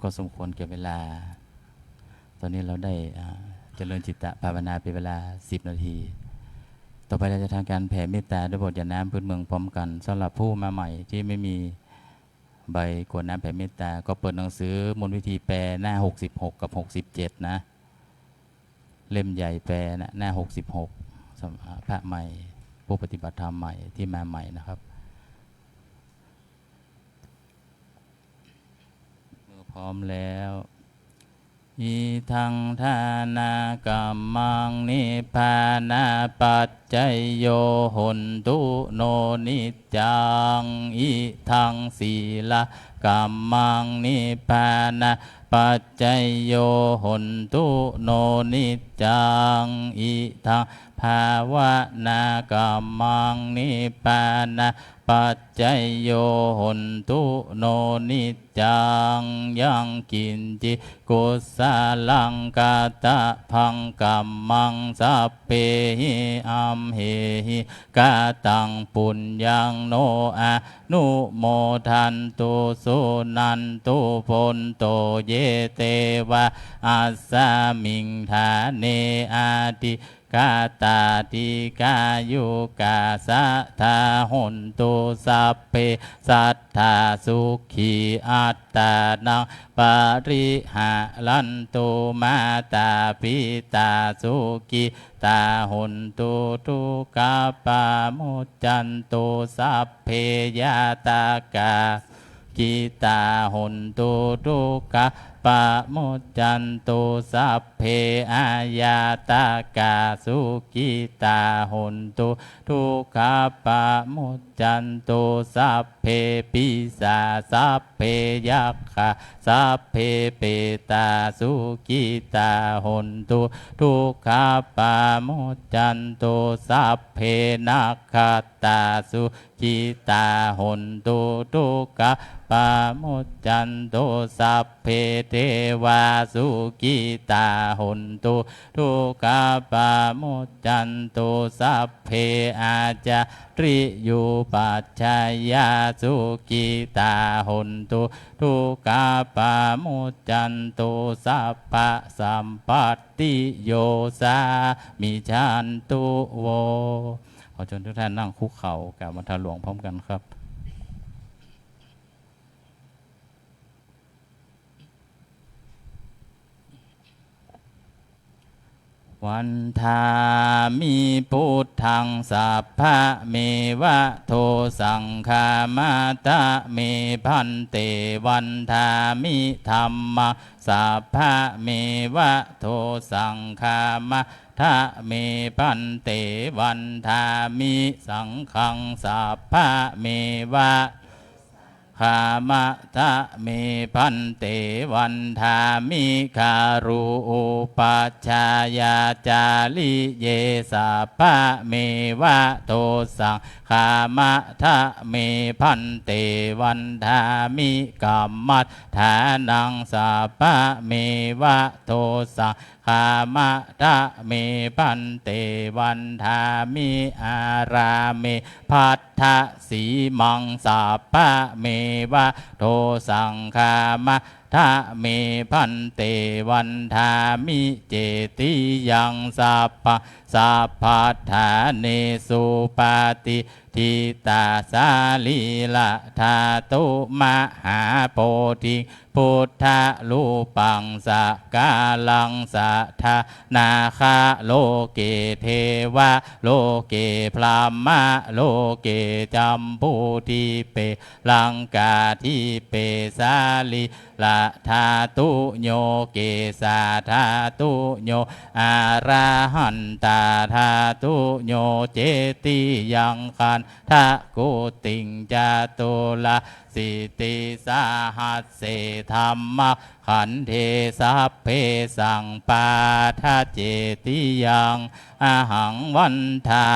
ก็สมควรแก่เวลา ตอนนี้เราได้เจริญจิตตภาวนาเป็นเวลา10 นาที ต่อไปเราจะทำการแผ่เมตตาด้วยบทหยาดน้ำพื้นเมืองพร้อมกันสำหรับผู้มาใหม่ที่ไม่มีใบกรวดน้ำแผ่เมตตาก็เปิดหนังสือมนต์วิธีแปลหน้า66กับ67นะเล่มใหญ่แปลนะหน้า66สำหรับพระใหม่ผู้ปฏิบัติธรรมใหม่ที่มาใหม่นะครับเมื่อพร้อมแล้วอิทังทานากัมมังนิพพานาปัจจยโยหนตุโนนิจจังอิทังศีลกัมมังนิพพานาปัจจยโยหนตุโนนิจจังอิทังภาวนากัมมังนิพพานาปัจจยโยหนตุโนนิจจังยังกินจิกุสาลังกาตะพังกัมมังสัพเพหิอัมเหหิกาตังปุญญังโนอะนุโมทันตุสุนันตุพนโตเยเตวะอัสสามิงธาเนอาติกาตาติกายุกาสัทธาหนตุสัพเพสัทธาสุขีอัตตานังปริหาลันตุมาตาปิตาสุกิตาหนตุทุกาปามุจจันตุสัพเพยาตากากิตาหนตุทุกะปะโมจจันตุสัพเพอายาตากาสุกิตาหนตุทุกขปะโมจจันตุสัพเพปิสาสัพเพยัคขะสัพเพเปตาสุกิตาหนตุทุกขปะโมจจันตุสัพเพนัคขตาสุกิตาหนตุทุกขปะโมจจันตุสัพเพเทวาสุกิตาหนตุทุกขปะโมจจันตุสัพเพอาจาริยุปัชฌายาสุกิตาหนตุทุกขปะโมจจันตุสัพพะสัมปัตติโยสามิชันตุโวขอเชิญทุกท่านนั่งคุกเข่ากราบบรรทาหลวงพร้อมกันครับ วันทามิพุทธังสัพพะเมวะโทสังฆามาตะเมพันเตวันทามิธัมมะสัพพะเมวะโทสังฆามาทะเมพันเตวันทามิสังฆังสัพพะเมวะขามะทะเมพันเตวันทามิคารุอุปัชฌายาจาลิเยสัพพะเมวะโทสังขามะทะเมพันเตวันทามิกัมมัฏฐานังสัพพะเมวะโทสังขามะทะเมพันเตวันทามิอาราเมภัทธสีมังสัพพะเมวะโทสังฆามะทะเมพันเตวันทามิเจติยังสัพพะสัพพัทธาเนสุปาติทิตาสาลีละธาตุมหาโพธิพุทธลูปังสกาลังสัทธานาคาโลเกเทวะโลเกพรหมะโลเกจัมพูทิเปลังกาทิเปสาลีละธาตุโยเกสาธาตุโยอาราหันตาธาตุโยเจติยังคันทะกุติงจาตุละสิติสาหัสเสธรรมะขันเทสัพเพสังปาทาเจติยังอาหังวันทา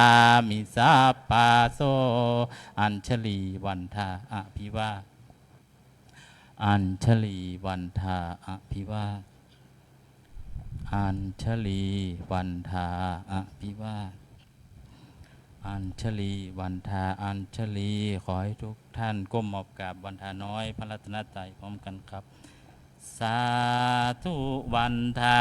มิสัพปาโสอัญชลีวันทาอภิวาอัญชลีวันทาอภิวาอัญชลีวันทาอภิวาอัญชลีวันทาอัญชลีขอให้ทุกท่านก้มหมอบกราบวันทาน้อยพระรัตนตรัยพร้อมกันครับ สาธุวันทา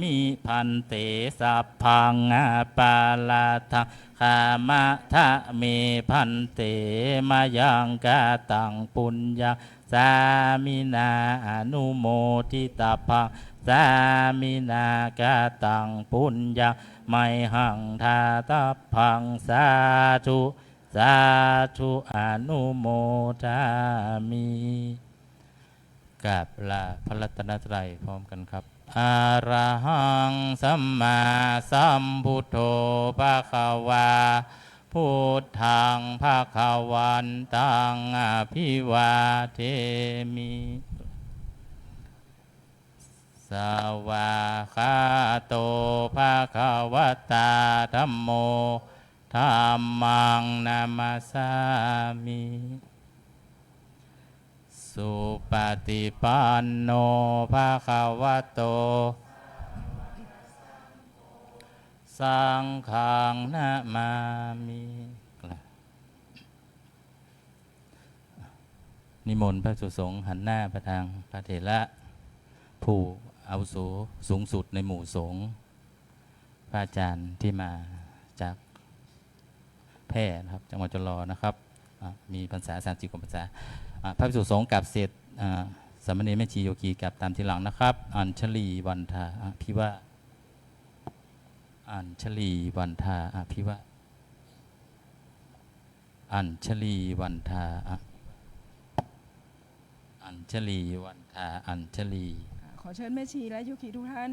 มิพันเตสัพพังอาปาลาทังขามะทะเมพันเตมายังกาตังปุญญาสามินาอนุโมทิตาพังสามินากาตังปุญญาไมหังทาตาพังสาธุสาธุอนุโมทามิกราบลาพระรัตนตรัยพร้อมกันครับอะระหังสัมมาสัมพุทโธภะคะวาพุทธังภะคะวันตังอภิวาเทมิสวาคาโตภะคะวะตาธัมโมธัมมังนามัสสามิสุปฏิปันโนภะคะวะโตสังฆังนะมามินิมนต์พระสุสงฆ์หันหน้าไปทางพระเถระผู้อาวุโสสูงสุดในหมู่สงฆ์พระอาจารย์ที่มาจากแพร่นะครับจังหวัดจุฬานะครับมีพรรษา30 กว่าพรรษาพระภิกษุสงฆ์กับเสร็จสามเณรแม่ชีโยคีกับตามทีหลังนะครับอัญชลีวันทาพิว่าอัญชลีวันทาพิว่าอัญชลีวันทาอัญชลีวันทาอัญชลีขอเชิญแม่ชีและยุคีทุกท่าน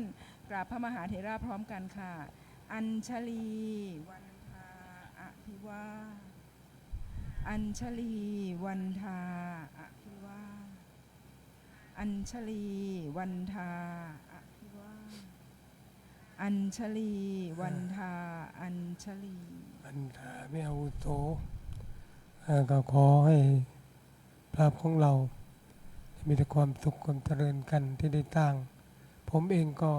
กราบพระมหาเถระพร้อมกันค่ะอัญชลีวันทาอภิวาอัญชลีวันทาอภิวาอัญชลีวันทาอภิวาอัญชลีวันทาอัญชลีวันทาไม่อาวุโสก็ขอให้พระของเรามีแต่ความสุขความเจริญกันที่ได้ตั้งผมเองก็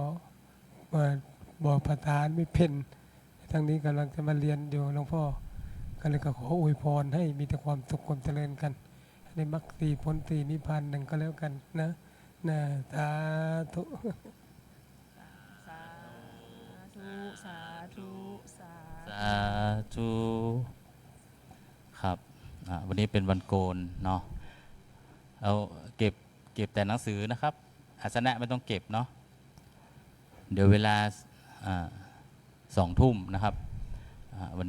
บอกประธานไม่เพ่นทั้งนี้กำลังจะมาเรียนอยู่หลวงพ่อก็เลยก็ขออวยพรให้มีแต่ความสุขความเจริญกันในมรรคสี่ผลสี่นิพพานหนึ่งก็แล้วกันนะสาธุ สาธุสาธุสา สาธุครับวันนี้เป็นวันโกนเนาะเอาเก็บแต่หนังสือนะครับอาสนะไม่ต้องเก็บเนาะเดี๋ยวเวลา2 ทุ่มนะครับวัน